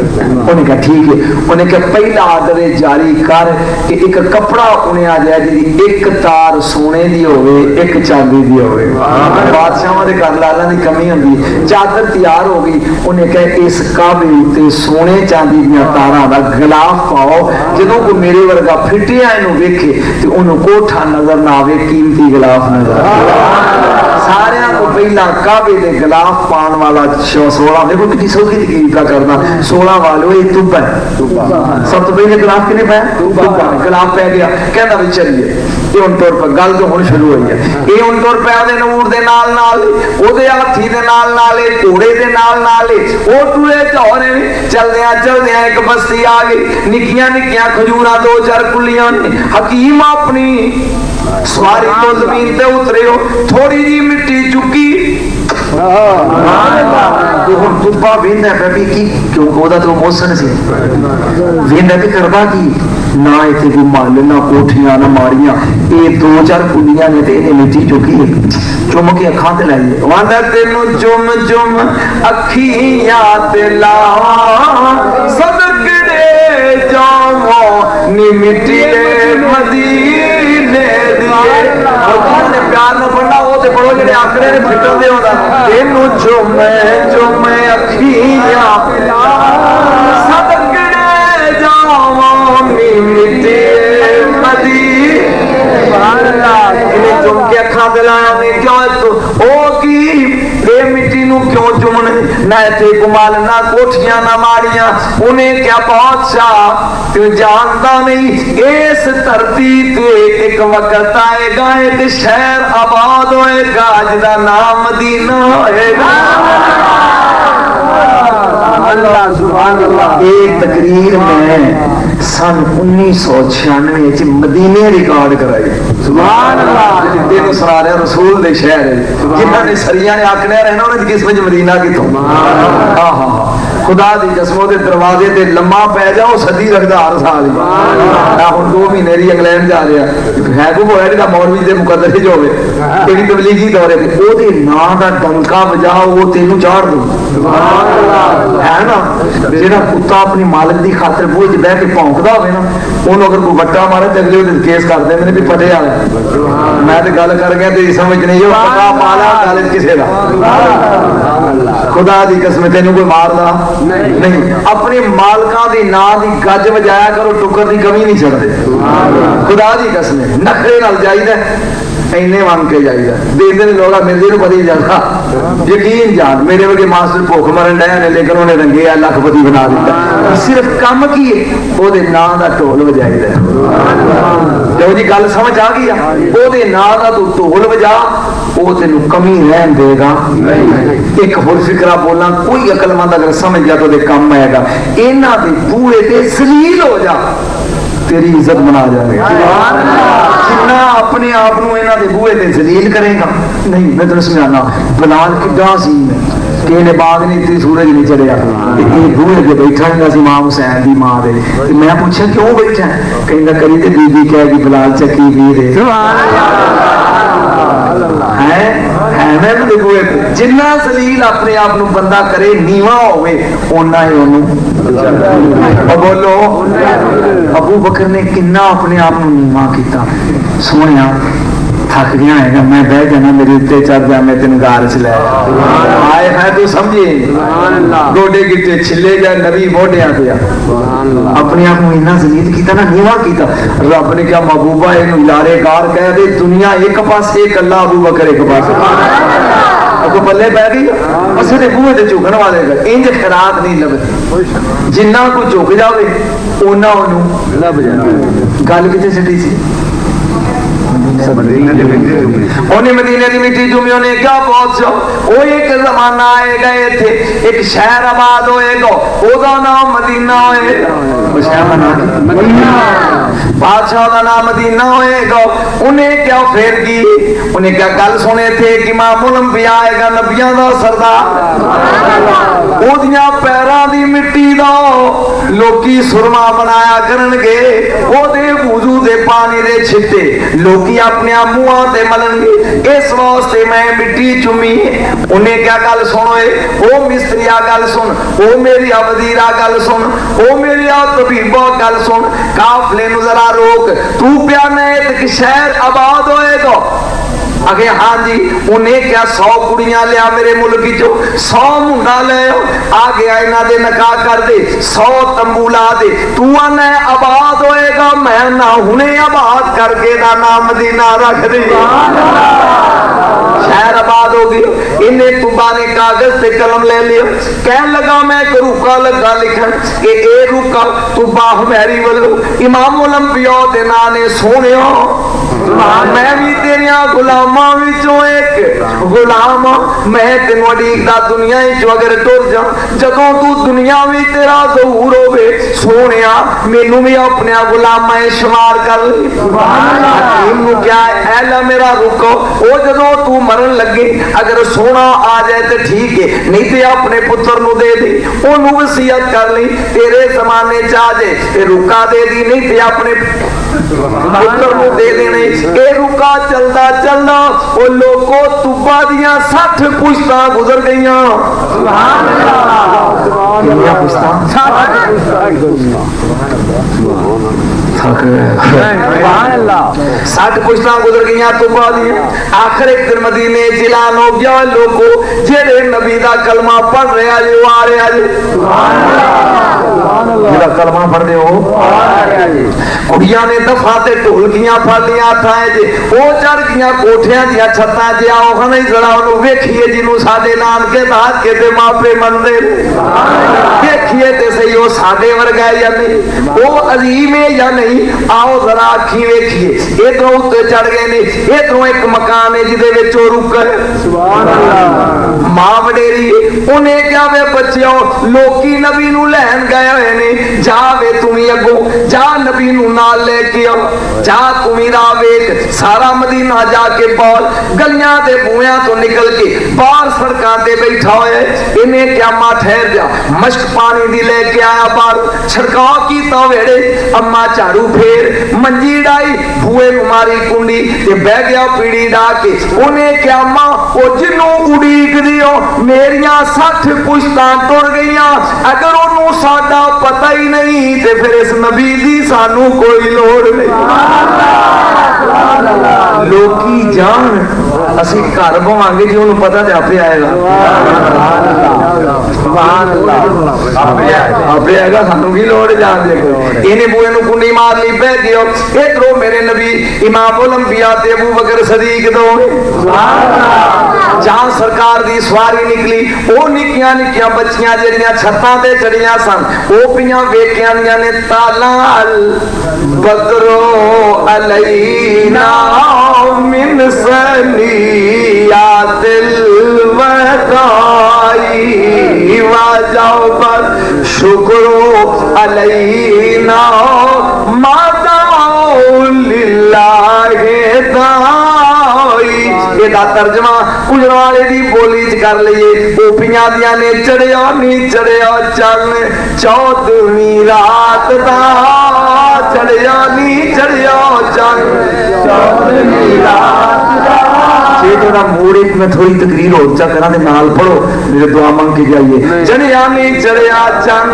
उन्हें कहा ठीक है, उन्हें कहा पहला आर्डर जारी कर कि एक कपड़ा उन्हें आ जाए जी एक तार सोने दी होवे एक चांदी दी होवे। बादशाहां दे घर लालां दी कमी हुंदी, चादर तैयार हो गई, उन्हें कहा इस काबे उत्ते सोने चांदी दी तारां दा गिलाफ पाओ, जदों कोई मेरे वर्गा फिटिया इनू वेखे ते उन्होंने कोठा नजर ना आवे, कीमती गिलाफ नजर। सारियां को पहला काबे दे गिलाफ पान वाला 16 देखो कितनी सौखी तकलीफ का करना 16 वालों ये तुब्बा सब तो पहले गिलाफ किने पाया गिलाफ पै गया, कहता भी चलिए ये हुण तुर पे गल तो हुण शुरू हुई है, ये हुण तुर पे ओदे नूर दे नाल नाल ओदे हाथी दे नाल नाल घोड़े दे नाल नाल ओ टूरे चौरे चलदियां एक बस्ती आ गई, निक्कियां निक्कियां खजूरां 2-4 कुलियां ने, हकीम अपनी सवारी तो जमीन ते उतरे हो, थोड़ी जी मिट्टी चुकी तुब्बा वेंदा पे भी की क्योंकि ओदा तो मौसम सी वेंदा भी करदा की ना इत्थे कोई माल ना कोठियां ना माड़ियां, ये 2-4 कुलियां ने ते इन्हें मिट्टी चुकी चुम के अखां ते लाई वांदा तेनू चुम चुम अखियां ते लावां सदकड़े जावो नी मिट्टी दे मदीने ने प्यार न पढ़ना वो ते पढ़ो जेडे आंकड़े ने फिटल दे होंदा तेनू चुमे चुमे अखियां सदकड़े जावां नी मिट्टी मदीने चुम के अखां ते लाया ने क्यों ओ की बे मिट्टी नू क्यों चुमने, ना इत्थे गुमाल ना कोठियां ना माड़ियां, उन्हें क्या बादशाह तू जानदा नहीं इस धरती ते एक वक्त आएगा एक शहर आबाद होएगा जिसका नाम मदीना होएगा। अल्लाह सुभान अल्लाह। एक तकरीर में सन 1996 मदीने रिकॉर्ड कराई, सुभान अल्लाह, जिद्दे सुना रहे रसूल दे शहर जिन्होंने सरिया ने आखने रहना उन्हें किस्म मदीना कितों। हाँ हाँ खुदा दी कसम दे दरवाजे ते लम्मा पै जाओ सदी रखदा हर साल ही। हुण 2 महीने दी इंग्लैंड जा रहा है को होया जेड़ा मौलवी दे मुकद्दर च होवे तेरी तबलीगी दौरे ते ओदे नां दा डंका बजाओ वो तेनू चाड़ दो, सुभान अल्लाह, है ना। जेड़ा कुत्ता अपनी मालिक दी खातिर बोझ बह के भौंकदा होवे ना ओनू अगर कोई वट्टा मारे ते अगले दिन केस कर देंदे ने भी पटे वाला मैं ते गल कर गया तेरी समझ नहीं हो पता पाला गल किसे दा खुदा दी कसम तेनू कोई मारदा नहीं। अपने मालकां दी नां दी गज वजाया करो टुकर दी कमी नहीं छड़दे, खुदा दी कसम नखरे नाल जाईदा इन्ने मांग के जाईदा देंदे ने लोग मिलदे नूं पता जाता यकीन जान मेरे वर्गे मास्टर भुख मरन डे ने लेकिन उन्हें रंगे लखपति बना दिता सिर्फ काम की है ओदे नां दा ढोल वजाईदा जो जी गल समझ आ गई ओदे नां दा तू ढोल वजा वो तेनू कमी रहन देगा नहीं। एक होर फिक्रा बोलना कोई अकलमंद अगर समझ गया तो काम आएगा इन्हां दे बूहे ते जलील हो जा तेरी इज्जत बना जाएगा। जिन्ना अपने आप को इन्हां दे बूहे ते जलील करेगा नहीं मैं तेन समझाना बिलाल किड्डा सी कि ने बाग नहीं इतनी सूरज नहीं चढ़िया बूहे के बैठा नहीं सी इमाम हुसैन की मां दे मैं पूछा क्यों बैठा कहना करी ते बीबी कहेगी बिलाल चक्की पी दे जिन्ना जलील अपने आप को बंदा करे नीवा होवे ओना ही ओनू बोलो अबू बकर ने किन्ना अपने आप को नीवा किया सोनिया थक गया है मैं बह जाना मेरे उत्ते चढ़ जा मैं तेन गार च लै आए है तू समझे गोडे गिट्टे छिले जाए नबी मोढिया पे अपने आप को इन्ना जलील किया ना नीवा किया रब ने क्या महबूबा इनू यारे कार कह दे दुनिया एक पासे एक अल्लाह अबू बकर एक पासे अगो पल्ले पै गई असं बूहे ते झुकन वाले इंज खराक नहीं लभदी जिन्ना को झुक जाए ओना ओनू लभ जाए गल कितने सिटी सी उन्हें मदीने की मिट्टी चूमी, उन्हें क्या पहुंचो वो एक जमाना आएगा इथे एक शहर आबाद होएगा, ओदा नाम मदीना होएगा, बादशाह का नाम मदीना होएगा। उन्हें क्या फेर की, उन्हें क्या गल सुने थे कि इमामुल अंबिया आएगा, नबियां दा सरदार, ओदियां पैरां दी मिट्टी दा लोकी सुरमा बनाया करनगे, ओदे वुजू दे पानी दे छिट्टे लोकी अपने मुंहां ते मलणगे, इस वास्ते मैं मिट्टी चुमी। उन्हें क्या गल सुनोए, ओ मिस्त्रिया गल सुन, ओ मेरी वजीरा गल सुन, ओ मेरी तबीबा गल सुन, काफले नु जरा रोक, तू प्या नहीं शहर आबाद होएगा। अगे हाँ जी, उन्हें क्या 100 कुड़ियां लिया मेरे मुल्क चो, 100 मुंडा ले आ गया, इन्हां दे निकाह कर दे, 100 तंबू ला दे, तू आना आबाद होएगा, मैं ना हुने आबाद करके ना नाम मदीना रख दी, शहर आबाद हो गई। इन्हें तुबा ने कागज से कलम ले लिया, कह लगा मैं एक रुका लगा लिखन कि ए रुका तुबा हमेरी वालों इमामुल अंबिया दे नां ने सोहणिया, मैं भी तेरिया गुलामां विचों एक गुलाम, मैं तेन उड़ीकदा दुनिया चो अगर टुर जा, जदों तू दुनिया में तेरा ज़हूर होवे सोहणिया मैनू भी अपने गुलामां शुमार कर ले। क्या है मेरा रुको, वो जदों तू मरन लगे अगर सोना आ जाए तो ठीक है, नहीं तो अपने पुत्र नु दे दी, ओनू वसीयत कर ली, तेरे जमाने च आ जाए ते रुका दे दी, नहीं तो अपने पुत्र नु दे देने। ए रुका चलदा चलदा ओ लोगों तुबा दियां 60 पुश्तां गुजर गईयां। सुभान अल्लाह, कितनी पुश्तां? 60 पुश्तां गुजर गईयां तुबा दियां। आखिर एक दिन मदीने जिलान हो गया, लोगों जेड़े नबी दा कलमा पढ़ रहे आ जो आ रहे जी, जेड़ा कलमा पढ़ रहे हो कुड़ियां ने दफा ते ढोलकियां फड़ लिया थाए जे, वो चढ़ गईयां कोठियां दियां छत्तां जे, आओ हने जरा ओनू वेखिए जिन्नू साडे नानके दाद के ते मापे मनदे ने, देखिए ते सही वो साडे वर्गा है या नहीं, वो अजीम है या नहीं, आओ जरा अखी वेखिए। इधरों उत्ते चढ़ गए ने, इधरों एक मकान है जिदे विच ओ रुक है। सुभान अल्लाह, मां वडेरी उन्हें क्या वे बच्चियों लोकी नबी नू लैन गए हुए ने, जा वे तुमी अगो जा नबी नू नाल लेके आओ, जा तुमी राह वेख, सारा मदीना जाके बोल, गलियां दे बूहियां तो निकल के बाहर सड़कां ते बैठा होए, इन्हें क्या मा ठहर जा, मश्क पानी दी लेके आया बाहर, छिड़काव कीता वेड़े, अम्मा झाड़ू फेर मंजी डाई, बूहे कुमारी कुंडी ते बह गया पीड़ी डा के। उन्हें क्या मां ओ जिन्नू उड़ीक दियो मेरियां 60 पुश्तां टुर गईयां, अगर ओनू साडा पता ही नहीं ते फिर इस नबी दी सानू कोई लोड़ नहीं। लोकी जान असी घर बवांगे जी, ओनू पता ते आपे आएगा, आपे आएगा, सानू की लोड़ जान दे। इन्हें बूहे नू कुंडी मार ली, बह गयो। इधरों मेरे नबी इमामुल अंबिया ते अबू बकर सदीक दो जहां सरकार दी सवारी निकली, वो निक्कियां निक्कियां बच्चियां जेड़ियां छत्तां ते चढ़ियां सन, वो पियां वेखियां ने तालाल बदरो अलैना मिन सनियातिल वदाई वाजाओ पर शुक्रो अलैना मादाओ लिल्लाहि दाई। ਇਹਦਾ ਤਰਜਮਾ ਕੁਲਣ ਵਾਲੇ ਦੀ ਬੋਲੀ ਚ ਕਰ ਲਈਏ, ਗੋਪੀਆਂ ਦੀਆਂ ਨੇ ਚੜਿਆ ਨੀ ਚੜਿਆ ਚੰਨ 14ਵੀਂ ਰਾਤ ਦਾ, ਚੜਿਆ ਨੀ ਚੜਿਆ ਚੰਨ 14ਵੀਂ ਰਾਤ ਦਾ। जे थोड़ा मूड एक में थोड़ी तकरीर हो जा करा दे नाल पढ़ो, मेरे दुआ मांग के जाइए। चढ़िया नी चढ़िया चंन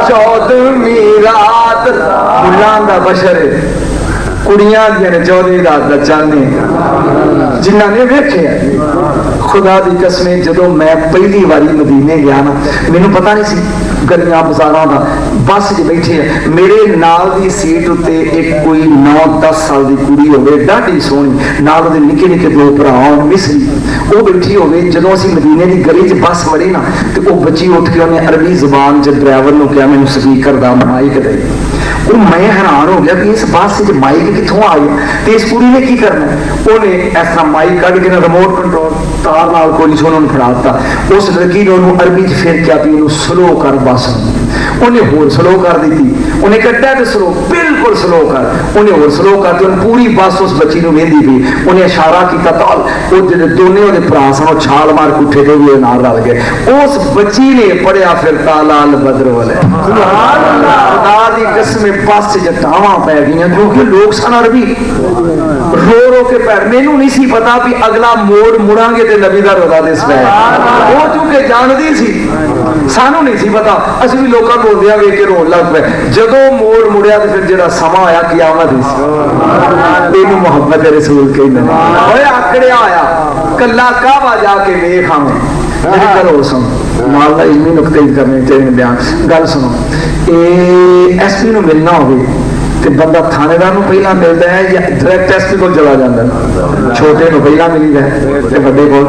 14ਵੀਂ रात, मुल्लां दा बशर कुड़ियां दियां ने 14ਵੀਂ रात दा चंद, जिन्हां ने वेखे खुदा दी कसम जदों मैं पहली बारी मदीने गया ना, मैनू पता नहीं सी गलियां बाजारां दा बस च बैठे है मेरे नाल दी सीट उत्ते एक कोई 9-10 साल दी कुड़ी होवे डाढी सोहनी नाल ओदे निक्के निक्के दो भरा मिसरी वो बैठी होवे जदों असीं मदीने दी गली च बस वड़ी ना ते वो बच्ची उठ के उन्हें अरबी ज़बान च ड्राइवर नूं कहा मैनूं स्पीकर दा माइक दे वो मैं हैरान हो गया कि इस बस च माइक कित्थों आ गया ते इस कुड़ी ने की करना उन्हें इस तरह माइक कढ के रिमोट कंट्रोल तार नाल कोई सुन उन्हें फड़ा दिता उस लड़की ने उन्होंने अरबी च फिर क्या भी उन्होंने स्लो कर बस उन्हें होर स्लो कर दी उन्हें कट्टा तो स्लो बिल्कुल स्लो कर उन्हें होर स्लो कर दी पूरी बस उस बच्ची को वेंदी पई उन्हें इशारा किया ताल वो जो दोनों वो भरा सन छाल मार कुठे के भी नाल रल गए उस बच्ची ने पढ़िया फिर तालाल बदर वाले खुदा दी कसम बस जटावां पै गई क्योंकि लोग सन अरबी रो रो के पैर मैनू नहीं सी पता भी अगला मोड़ मुड़ांगे तो नबी का रोजा दिस पै वो चूंकि जानती सी सानू नहीं सी पता असं भी लोगों बोलदिया वेख के रोन लग पे जदों मोड़ मुड़िया तो फिर जो समा आया कियामत तेनू मुहब्बत रसूल कहते हैं आकड़िया आया कला काबा जाके वेख आवे गल सुन नाल दा इल्मी नुक्ते करने चाहिए बयान गल सुनो SP नूं मिलना हो ते बंदा थानेदार नूं पहला मिलता है या डायरैक्ट SP को चला जाता है छोटे नूं पहला मिलीदा है ते बड़े को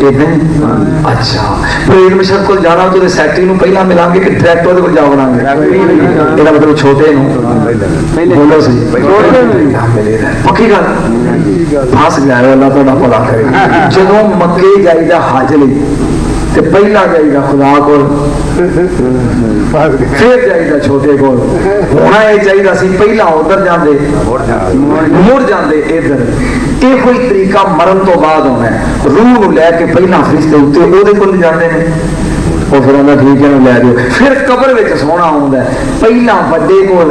इदां अच्छा प्रेम मिशन को जाना तो सैकटरी नूं पहला मिलांगे कि डायरैक्ट ओदे कोल जा बनांगे ਇਹਦਾ मतलब छोटे नूं बोलो सी छोटे नूं मिलेगा पक्की गल फस गया अल्लाह तुहाडा भला करे जदों मक्के जाईदा हज लई ते पहला जाईदा खुदा कोल फिर जाईदा छोटे कोल होना ये चाहिए सी पहला उधर जाते मुड़ जाते इधर ये कोई तरीका मरण तो बाद होना है रूह नूं लैके पहला फरिश्ते उत्ते ओहदे कोल जाते हैं वो फिर आंदा ठीक है लै दिओ फिर कब्र विच सोना आउंदा पहला वड्डे कोल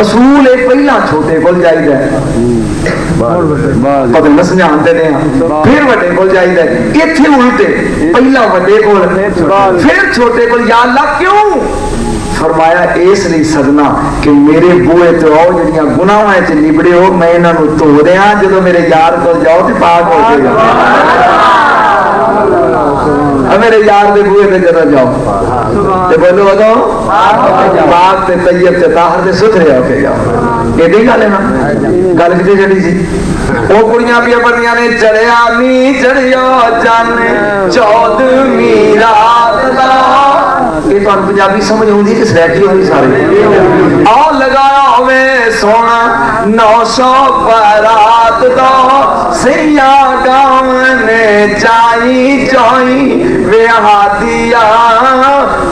असूल है पहला छोटे कोल जाईदा पता नहीं समझाते ने फिर वड्डे कोल जाईदा इत्थे उल्टे पहला वड्डे कोल फिर छोटे कोल या अल्लाह क्यों फरमाया इसलिए सदना कि मेरे बूहे तो आओ जड़ियां गुनाहां च निबड़े हो मैं इन्हां नूं धो दियां जदों मेरे यार कोल जाओ ते पाक हो जाएगा मेरे यार दे बूहे ते जरा जाओ ते बोलो अदो पाक ते तैयब ते ताहर ते सुथरे होके जाओ एडी गल है ना गल किते चढ़ी सी ओ कुड़ियां भी बड़ियां ने चढ़िया नी चढ़ियो जाने 14वीं रात दा ये तो पंजाबी समझ आउंदी कि सैकड़ी होई सारे आ लगाया होवे सोना 900 बारात दा सैया गांव ने चाई चाई वे हादिया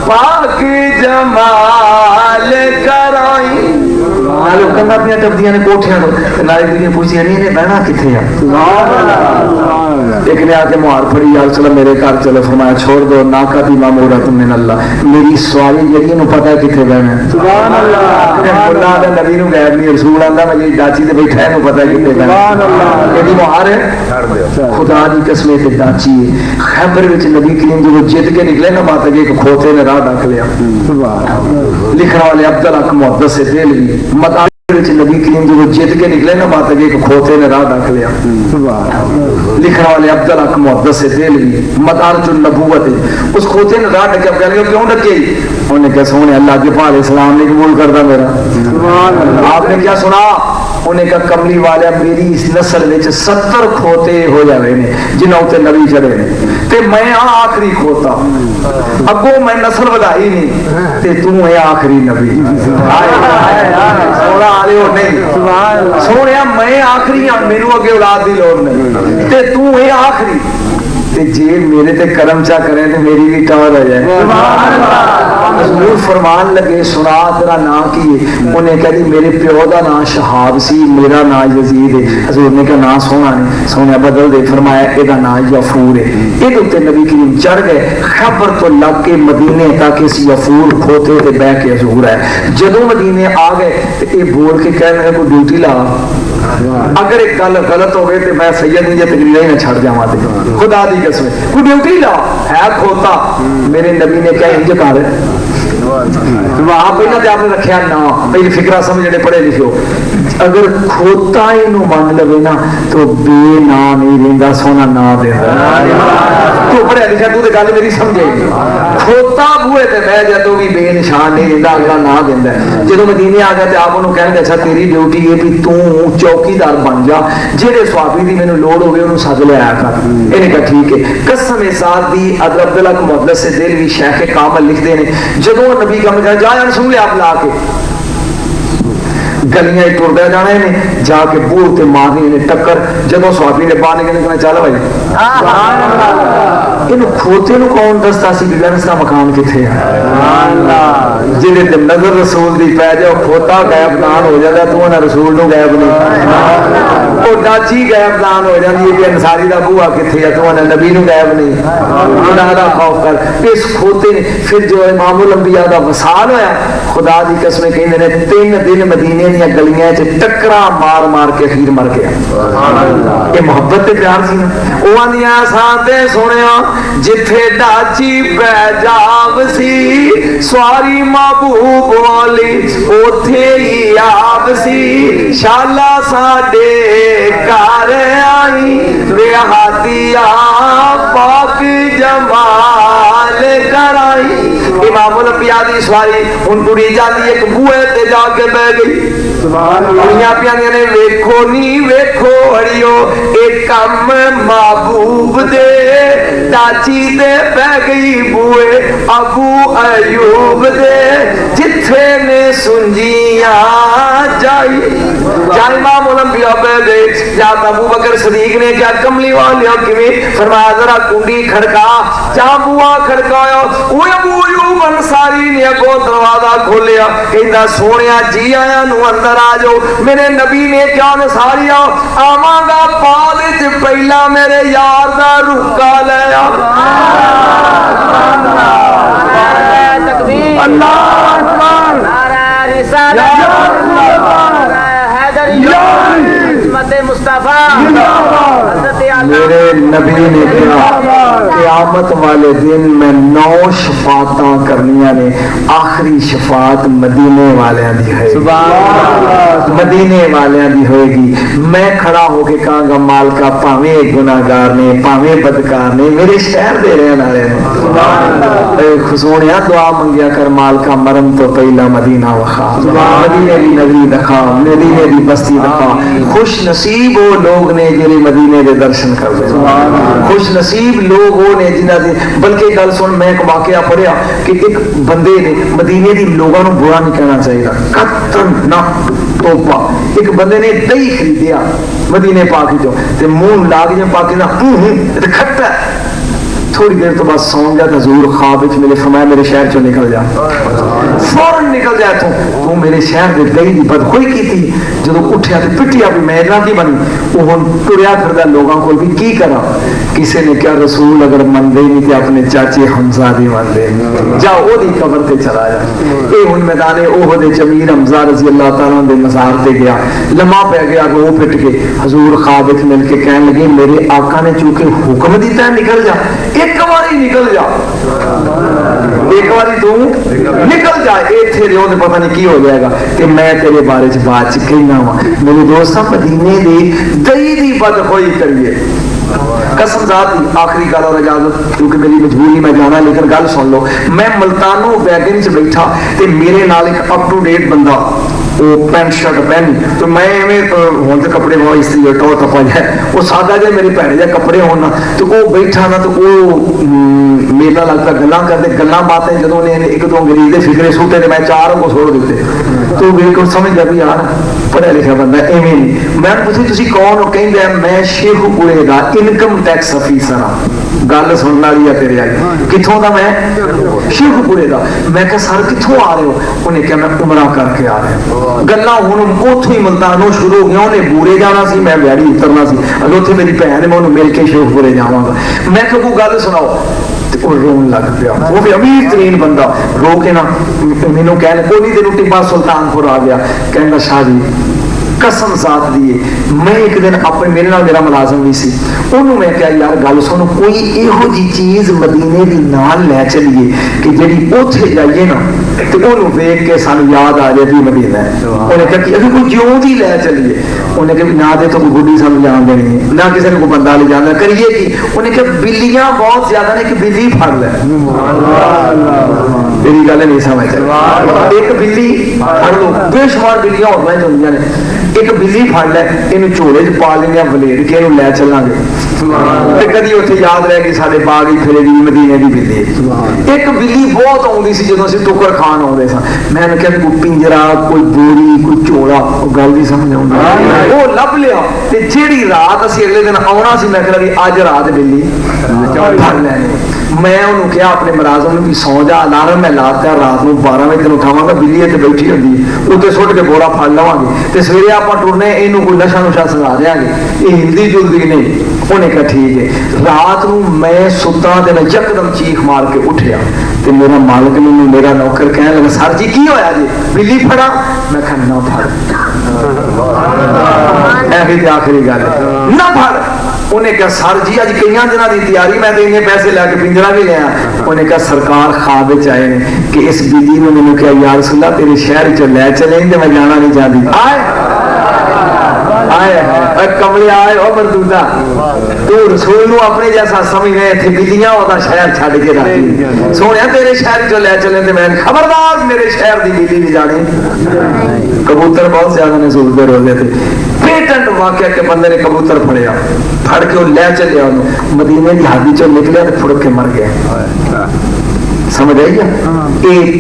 पाक जमाल कराई नाले कंधा पिया टपदियां ने कोठियां तो नाले दी पूछियां नहीं ने बहना किथे है एक ने आके मुहार फड़ी यार चलो मेरे घर चलो फरमाया छोड़ दो ना कभी मामूरा तुमने अल्लाह मेरी सवारी जेडी नु पता है किथे बहना सुभान अल्लाह अल्लाह दा नबी नु गैब नहीं रसूल आंदा मैं जी डाची ते बैठा है नु पता है किथे बहना सुभान अल्लाह एडी मुहार है खुदा दी कसम ते डाची है खैबर विच नबी करीम जो जित के निकले ना बात के एक खोते ने राह ढक लिया सुभान लिखने वाले अब्दुल हक मुहद्दिस से देलवी नबी करीम जो जित के निकले ना बात के एक खोते ने राह ढक लिया लिखने वाले अब्दुल हक मुहद्दिस से देलवी मदारजुन नबूवत उस खोते ने राह ढके कहने क्यों ढके उन्होंने क्या सोने अल्लाह के पाल इस्लाम नहीं कबूल करता मेरा आपने क्या सुना उन्हें कहा कमली वाले मेरी इस नस्ल में 70 खोते हो जाए ने जिन्हों उत्ते नबी चढ़े ने ते मैं आखिरी खोता अगो मैं नस्ल वधाई नहीं ते तू है आखिरी नबी सोना आले हो नहीं सोने मैं आखिरी हां मेनू अगे औलाद दी लोड़ नहीं ते तू है आखिरी ते जे मेरे ते कर्म चा करे ते मेरी भी टवर हो जाए सुभान अल्लाह हजूर फरमान लगे सुना तेरा नाम की है उन्हें कहा जी मेरे प्यो का नाम शहाब सी मेरा नाम यजीद है हजूर ने कहा नाम सोना नहीं सोने बदल दे फरमाया एदा नाम यफूर है ये उत्ते नबी करीम चढ़ गए खैबर तो लग के मदीने तक इस यफूर खोते ते बह के हजूर है जदों मदीने आ गए ते ये बोल के कह रहे कोई ड्यूटी ला अगर एक गल गलत हो गई तो मैं सैयद नहीं तकरीर ही ना छड़ जावा खुदा दी कसम कोई ड्यूटी ला है खोता मेरे नबी ने क्या इंज कर आप पहले तो आपने रखा ना पहले फिक्रा समझ जड़े पढ़े लिखो अगर खोता इनू मान लवे ना तो बे ना नहीं रहा सोना ना देता तू पढ़िया लिखा तू तो गल मेरी समझे खोता बूहे ते मैं जदों भी बेनिशान नहीं रहिंदा अगला ना दिंदा जो मदीने आ गया तो आप उन्होंने कहते अच्छा तेरी ड्यूटी है भी तू चौकीदार बन जा जेडे स्वाबी की मैंने लोड़ होवे उन्होंने सद लिया कर इन्हें कहा ठीक है कसम साथ दी अब्दुल्ला मुहद्दिस से दिल भी शेख कामल लिखते हैं जो नबी कम कर जा सुन लिया आप ला के गलियां टुरदा जाना इन्हें जाके बूह ते मारनी इन्हें टक्कर जो स्वाबी ने बाहर निकलने चल भाई इन खोते नु कौन दसता सी कि इसका मकान किथे है जिले ते नजर रसूल दी पै जाओ खोता गायब दान हो जाता तू ना रसूल नु गायब नहीं ओ डाची गायब दान हो जाती है कि अंसारी दा बूहा किथे है तू ना नबी नु गायब नहीं खुदा दा खौफ कर इस खोते ने फिर जो इमामुल अंबिया दा वसाल होया खुदा दी कसम कहंदे ने 3 दिन मदीने दी गलियां च टक्करा मार मार के अखीर मर गया ये मोहब्बत ते प्यार सी ना ओ आंदियां साते सुनिया जिथे डाची पै जाव सी सवारी महबूब वाली ओथे ही आप सी शाला साडे घर आई बेहादिया पाक जमाल कराई इमामुल अंबिया दी सवारी हुन कुड़ी जाती एक बूहे ते जाके बह गई कुड़ियां प्यारियां ने वेखो नी वेखो अड़ियो एक कम महबूब दे चाची दे बह गई बूए अबू अयूब दे जिथे ने सुंजिया जाई इमामुल अंबिया बह गए जात अबू बकर सदीक ने क्या कमली वाले किवें फरमाया जरा कुंडी खड़का जा बुआ खड़काया वो अबू अयूब अंसारी ने अगो दरवाजा खोलिया कहंदा सोनिया जी आया नु अंदर आ जाओ मेरे नबी ने क्या नसारिया आवांगा पाल च पहला मेरे यार दा रुका ले आ तकबीर अल्लाह अकबर नारा रिसालत नारा हैदरिया हिम्मत मुस्तफा मेरे नबी ने कहा क़यामत वाले दिन में 9 शफाअतां करनियां ने आखिरी शफाअत मदीने वालियां दी है मदीने वालियां दी होएगी मैं खड़ा होके कहांगा मालका भावें गुनाहगार ने भावें बदकार ने मेरे शहर दे रहने वाले ने सोनिया दुआ मंगिया कर मालका मरन तो पहला मदीना वखा मदीने दी नगरी दिखा मदीने दी बस्ती दिखा खुश नसीब वो लोग ने जिन्हें मदीने के दर्शन कर खुश नसीब लोग वो ने जिन्हें दे बल्कि गल सुन मैं एक वाकया पढ़िया कि एक बंदे ने मदीने दी लोगों को बुरा नहीं कहना चाहिए कतन ना तोपा एक बंदे ने दही खरीदिया मदीने पाक जो ते मुंह लाग जो पाके ना खट्टा थोड़ी देर तो बाद सौ गया हजूर ख्वाब विच मेरे फरमाया मेरे शहर चो निकल जा फौरन निकल जा तू मेरे शहर के दही की बदखोई की थी जो उठिया तो पिटिया भी मैं इतना की बनी वो तुरया फिरदा लोगों को भी की करा किसी ने क्या रसूल अगर मनदे नहीं थे अपने चाचे हमजा दी मनदे जाओ ओदी कबर ते चला जा ये हुन मैदाने ओहद च अमीर हमजा रजी अल्लाह तआला दे मज़ार ते गया लम्हा पै गया रो पिट के हजूर ख्वाब विच मिल के कहने लगे मेरे आका ने चूंकि हुक्म दिता है निकल जा एक बारी निकल जा एक बारी तू निकल जा इत्थे रियो ते पता नहीं की हो जाएगा कि मैं तेरे बारे च बात च कहना वा मेरे दोस्त मदीने दी दही दी बदखोई करिए कसम जात दी आखिरी गल और इजाजत क्योंकि मेरी मजबूरी मैं जाना लेकिन गल सुन लो मैं मुल्तानो वैगन च बैठा ते मेरे नाल एक अप टू डेट बंदा वो पैंट शर्ट पहनी तो मैं हूं तो कपड़े बहुत इसलिए टो टपा जाए वो सादा जे मेरे भैने जे कपड़े होना तो वो बैठा ना तो वो मेला लगता गल्लां करते गल्लां बातें जो एक दो अंग्रेज के फिकरे सूटे मैं 4 को छोड़ दिते तो बिल्कुल समझ गया भी यार पढ़िया लिखा बंदा इवें नहीं मैं पूछी तुसी कौन हो कहंदे मैं शेखपुरे दा इनकम टैक्स अफीसर हां गल सुनने वाली है तेरे आई कित्थों दा मैं शेखपुरे दा मैं कहा सर कित्थों आ रहे हो उन्हें कहा मैं उमरा करके आ रहा गल्लां हुण उत्थों ही मुल्तानों शुरू हो गया उन्हें बूरे जाना सी मैं व्याड़ी उतरना सी अगे उत्थे मेरी भैन मैं उन्हें मिल के शेखपुरे जावांगा मैं कहा कोई गल सुनाओ रोन लग पिया वो भी अमीर तरीन बंदा रो के ना मैनू कहने कोई नहीं तेनू टिब्बा सुल्तानपुर आ गया कहना शाह जी कसम जात दी है। मैं एक दिन अपने मेरे नाल मेरा मुलाजम भी सी, उन्होंने मैं कहा यार गल सुनो, कोई इहो जी चीज मदीने दी नाल लै चलीए कि जिहड़ी उत्थे जाइए ना तो उन्होंने वेख के सानू याद आ जाए भी मदीना है। उन्हें कहा कि अगर कोई ज्यों दी लै चलीए, उन्हें कहा ना दे तो कोई बुढ़ी सानू जान देनी है, ना किसी ने कोई बंदा ले जाना, करिए कि उन्हें कहा बिल्लियां बहुत ज्यादा ने कि बिल्ली फड़ लै। तेरी गल नहीं समझ, एक बिल्ली फड़ लो, बेशुमार बिल्लियां होर मैं होंदियां ने, एक बिल्ली फड़ लै, इन्हू झोले च पा लेने वलेट के इन्हू लै चलांगे, कदी उत्थे याद रह गई साडे बाग ही फिरेगी मदीने दी बिल्ली। एक बिल्ली बहुत आउंदी सी जदों असीं टुकर खान आउंदे सां, मैं कहा कोई पिंजरा, कोई बोरी, कोई झोला, गल नहीं समझ आउंदी, वो लभ लिया ते जिहड़ी रात असीं अगले दिन आउणा सी, मैं कहा भी अज रात बिल्ली फड़ लैनी। मैं उन्होंने कहा अपने मुलाजम भी सौ जा, अलार्म मैं लाता रात को 12 बजे तेन उठावगा, बिल्ली इतने बैठी होंगी है, उत्ते सुट के बोरा फड़ लवांगे तो सवेरे आप टुरने, इनू कोई नशा नुशा सजा देंगे, ये हिलदी जुलदी नहीं। उन्हें कहा ठीक है। रात को मैं सुता तो मैं यकदम चीख मार के उठिया तो मेरा मालिक मैनू मेरा नौकर कहने लगा सर जी की होया जी, बिल्ली फड़ा? मैं कहा ना फड़, ऐसी आखिरी गल ना फड़। उन्हें कहा सर जी अज कई दिनों की तैयारी, मैं तो इन्ने पैसे लैके पिंजरा भी लिया। उन्हें कहा सरकार ख्वाब आए ने कि इस बिल्ली ने मैंने कहा यार रसूला तेरे शहर च लै चले तो मैं जाना नहीं चाहती। आए कमले आए और मरदूदा, तू रसूल अपने जैसा समझ रहे थे, बिल्लियां ओदा शहर छड़ के रखी, सोने तेरे शहर चो लै चले तो मैं खबरदार मेरे शहर की बिल्ली नहीं जानी। कबूतर बहुत ज्यादा ने सूलते रोजे थे, पेटेंट वाकया के बंदे ने कबूतर फड़िया, फड़ के लै चलिया, मदीने की हादी चो निकलिया तो फुड़ के मर गया। समझ आई है?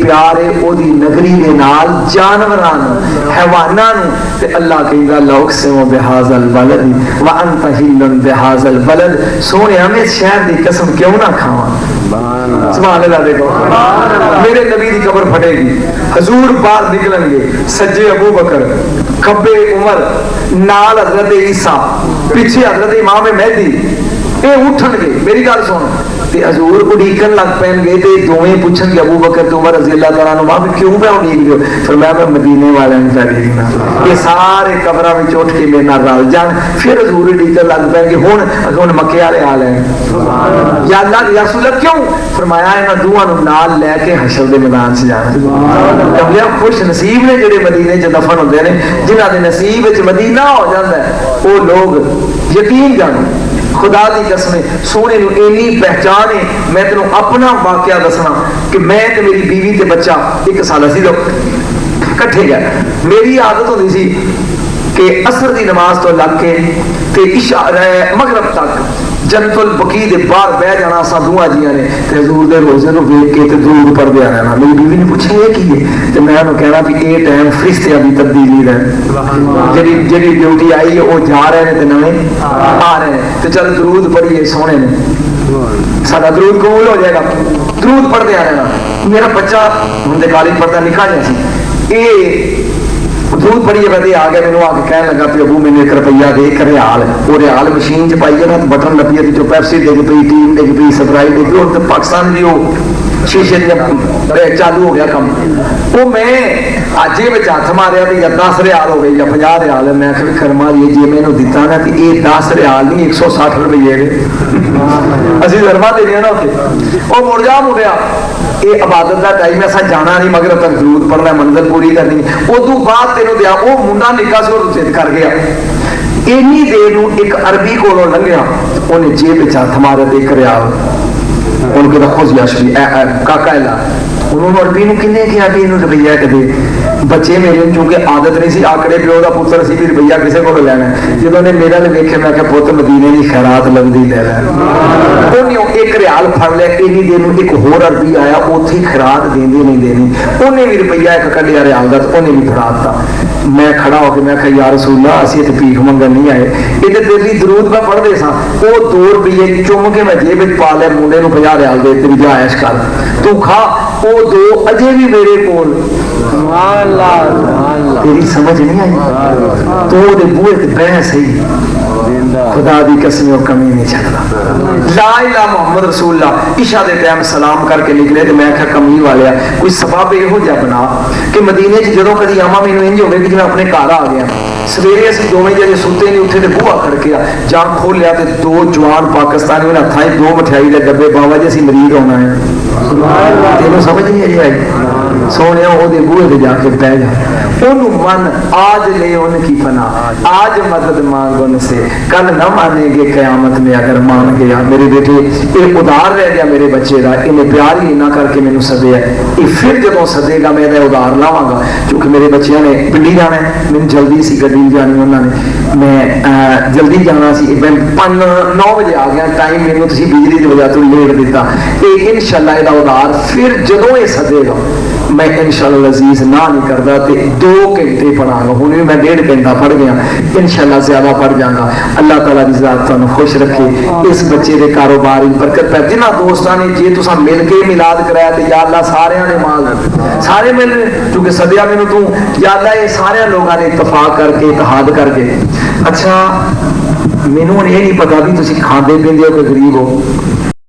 प्यारे ओदी नगरी दे नाल जानवरां नूं, हैवानां नूं ते अल्लाह कहंदा लौक से वो बिहाज़ल बलद व अंत हिल्लुन बिहाज़ल बलद, सोने हमें शहर दी कसम क्यों ना खावां। सुभान अल्लाह। देखो मेरे नबी दी कब्र फटेगी, हजूर बाहर निकलेंगे, सज्जे अबू बकर, खब्बे उमर, नाल हजरत ईसा, पीछे हजरत इमाम मेहदी, ये उठणगे। मेरी गल सुन, ते हजूर उड़ीकन लग पैणगे ते दोवें पुछणगे अबू बकर ते उमर रज़ी अल्लाह तआला अन्हु भी क्यों मैं उड़ीक रहे हो? फरमाया मैं मदीने वाले ने उड़ीकना, ये सारे कब्रां विच उठ के मेरे नाल रल जाण। फिर हजूर उड़ीकन लग पैणगे, हुण मक्के वाले हाल है या अल्लाह या रसूल क्यों? फरमाया इन्हां दोवां नूं नाल लैके हशर दे मैदान च जाना। कमलिया खुश नसीब ने जिहड़े मदीने च दफन हुंदे ने, जिन्हां दे नसीब विच मदीना हो जांदा है, वो लोग यकीन जानो खुदा की कसम सोने इन्नी पहचान है। मैं तेन अपना वाकया दसना कि मैं ते मेरी बीवी ते बच्चा 1 साल असी लोग कट्ठे गए। मेरी आदत होती सी कि असर की नमाज तो लग के ते इशा मगरब तक जन्नतुल बकी दे बाहर बह जाना, असा दुआ जिया ने हजूर दे रोजे को वेख के दरूद पढ़दे रहना। मेरी बीवी ने पूछा ये की है, तो मैं उन्होंने कहना भी ये टाइम फरिश्तियां की तब्दीली है, जी ड्यूटी आई है वो जा रहे हैं तो नवे आ रहे हैं, तो चल दरूद पढ़िए सोने ने साਡਾ दरूद कबूल हो जाएगा। दरूद पढ़ते आ रहना। मेरा बच्चा हुंदे कॉलेज पढ़ता निका जिहा सी, ये दूध पढ़िए बदे आ गया, मैंने आके कहने लगा भी अबू मैंने 1 रुपया दे कर रियाल, वो रियाल मशीन च पाइए ना तो बटन लपीए तो पैप्सी डिग पई, टीम डिग पई, स्प्राइट डिग पई, तो पाकिस्तान की वो शीशे चालू हो गया कम। वो मैं अज बच्च हथ मारिया तो या 10 रियाल हो गई या 50 रियाल। मैं आखिर कर्मा जी जे मैंने दिता ना तो ये 10 रियाल नहीं 160 रुपये असी दरबार देने ना उत्थे। वो मुड़ जा मुड़िया, ये इबादत का टाइम है, असा जाना नहीं मगर तक जरूरत पढ़ना, मंजिल पूरी करनी। उदू बाद तेन दिया वो मुंडा निका से वो जिद कर गया। इन्नी देर नूं एक अरबी कोलों लंघिया, उन्हें जेब विच हथ मारे ते 1 रियाल उनके खुश यशवी काका ला उन्होंने अरबी नूं किन्ने किहा भी इन्हूं रुपया कदे। बच्चे मेरे चूंकि आदत नहीं सी, आकड़े प्यो का पुत्र सी भी रुपया किसी को लेना। जो ने मेरा ने वेखे मैं पुत मदीने की खैरात लगती ले लै। उन्हें 1 रियाल फड़ लिया, इन्नी देर में एक होर अरबी आया, उत्थे खैरात देंदे नहीं देनी, उन्हें भी रुपया 1 कढ़िया रियाल का, तो उन्हें भी फड़ा दिता। मैं खड़ा होकर मैं कहा यार रसूला असीं इत्थे भीख मंगन नहीं आए, इहदे तेरे लिए दरूद मैं पढ़दे सां। वो 2 रुपये चुम के मैं जेब विच पा लिया, मुंडे नूं 50 रियाल दे ते जा ऐश कर तू खा। वो 2 अजे भी मेरे कोल। तेरी समझ नहीं आई? तो वो बूहे ते बह सही, खुदा दी कसम वो कमी नहीं छड्डदा। ला इलाहा मुहम्मद रसूलुल्लाह इशा दे टाइम सलाम करके निकले तो मैं आख्या कमली वालिया कोई सबब इहो जिहा बना कि मदीने च जदों कदी आवां मैनूं इंज होवे कि जिवें अपने घर आ गया। ਸਵੇਰੇ ਅਸੀਂ ਦੋਵੇਂ ਜਿਹੜੇ ਸੁੱਤੇ ਨਹੀਂ ਉੱਥੇ ਤੇ ਬੂਹਾ ਖੜਕਿਆ, ਜਾਂ ਖੋਲਿਆ ਤੇ ਦੋ ਜਵਾਨ ਪਾਕਿਸਤਾਨੀ ਉਹਨਾਂ ਹੱਥਾਂ 'ਚ ਦੋ ਮਠਿਆਈ ਦੇ ਡੱਬੇ, ਬਾਬਾ ਜੀ ਅਸੀਂ ਮਰੀਦ ਆਉਣਾ ਹੈ। ਤੈਨੂੰ ਸਮਝ ਨਹੀਂ ਅਜੇ ਆਈ? ਸੋਹਣਿਆ ਉਹਦੇ ਬੂਹੇ ਤੇ ਜਾ ਕੇ ਬਹਿ ਜਾ, ਉਹਨੂੰ ਮੰਨ, आज ले उनकी पना, आज मदद मांग उनसे, कल न मानेंगे कयामत में अगर मान गया। मेरे बेटे ये उधार रह गया मेरे बच्चे का, इन्हें प्यार ही ना करके मैनू सदे है, ये फिर जो सदेगा मैं उधार लावांगा, क्योंकि मेरे बच्चों ने पिंडी जाना है, मैंने जल्दी सी गड्डी जानी उन्होंने, मैं जल्दी जाना सी, मैं 9 बजे आ गया टाइम, मैनू तुसीं बिजली की वजह तो लेट दिता। ये इंशाअल्लाह इहदा उधार फिर जदों ये सदेगा मैं इंशाअल्लाह अजीज ना नहीं करता, 2 घंटे पढ़ांगा, हुण भी मैं 1.5 घंटा पढ़ गया, इंशाअल्लाह ज्यादा पढ़ जाऊंगा। अल्लाह ताला दी ज़ात तुहानू खुश रखे, इस बच्चे के कारोबार में बरकत पै। जिन्हां दोस्तां ने जे तुसां मिल के मिलाद कराया ते या अल्लाह सारियां ने माल सारे मिल, क्योंकि सदिया मैनू तू या अल्लाह ये सारे लोगों ने इत्तफाक करके इत्तेहाद करके। अच्छा मैनू हुण ये नहीं पता भी तुसीं खांदे पींदे हो कि गरीब हो,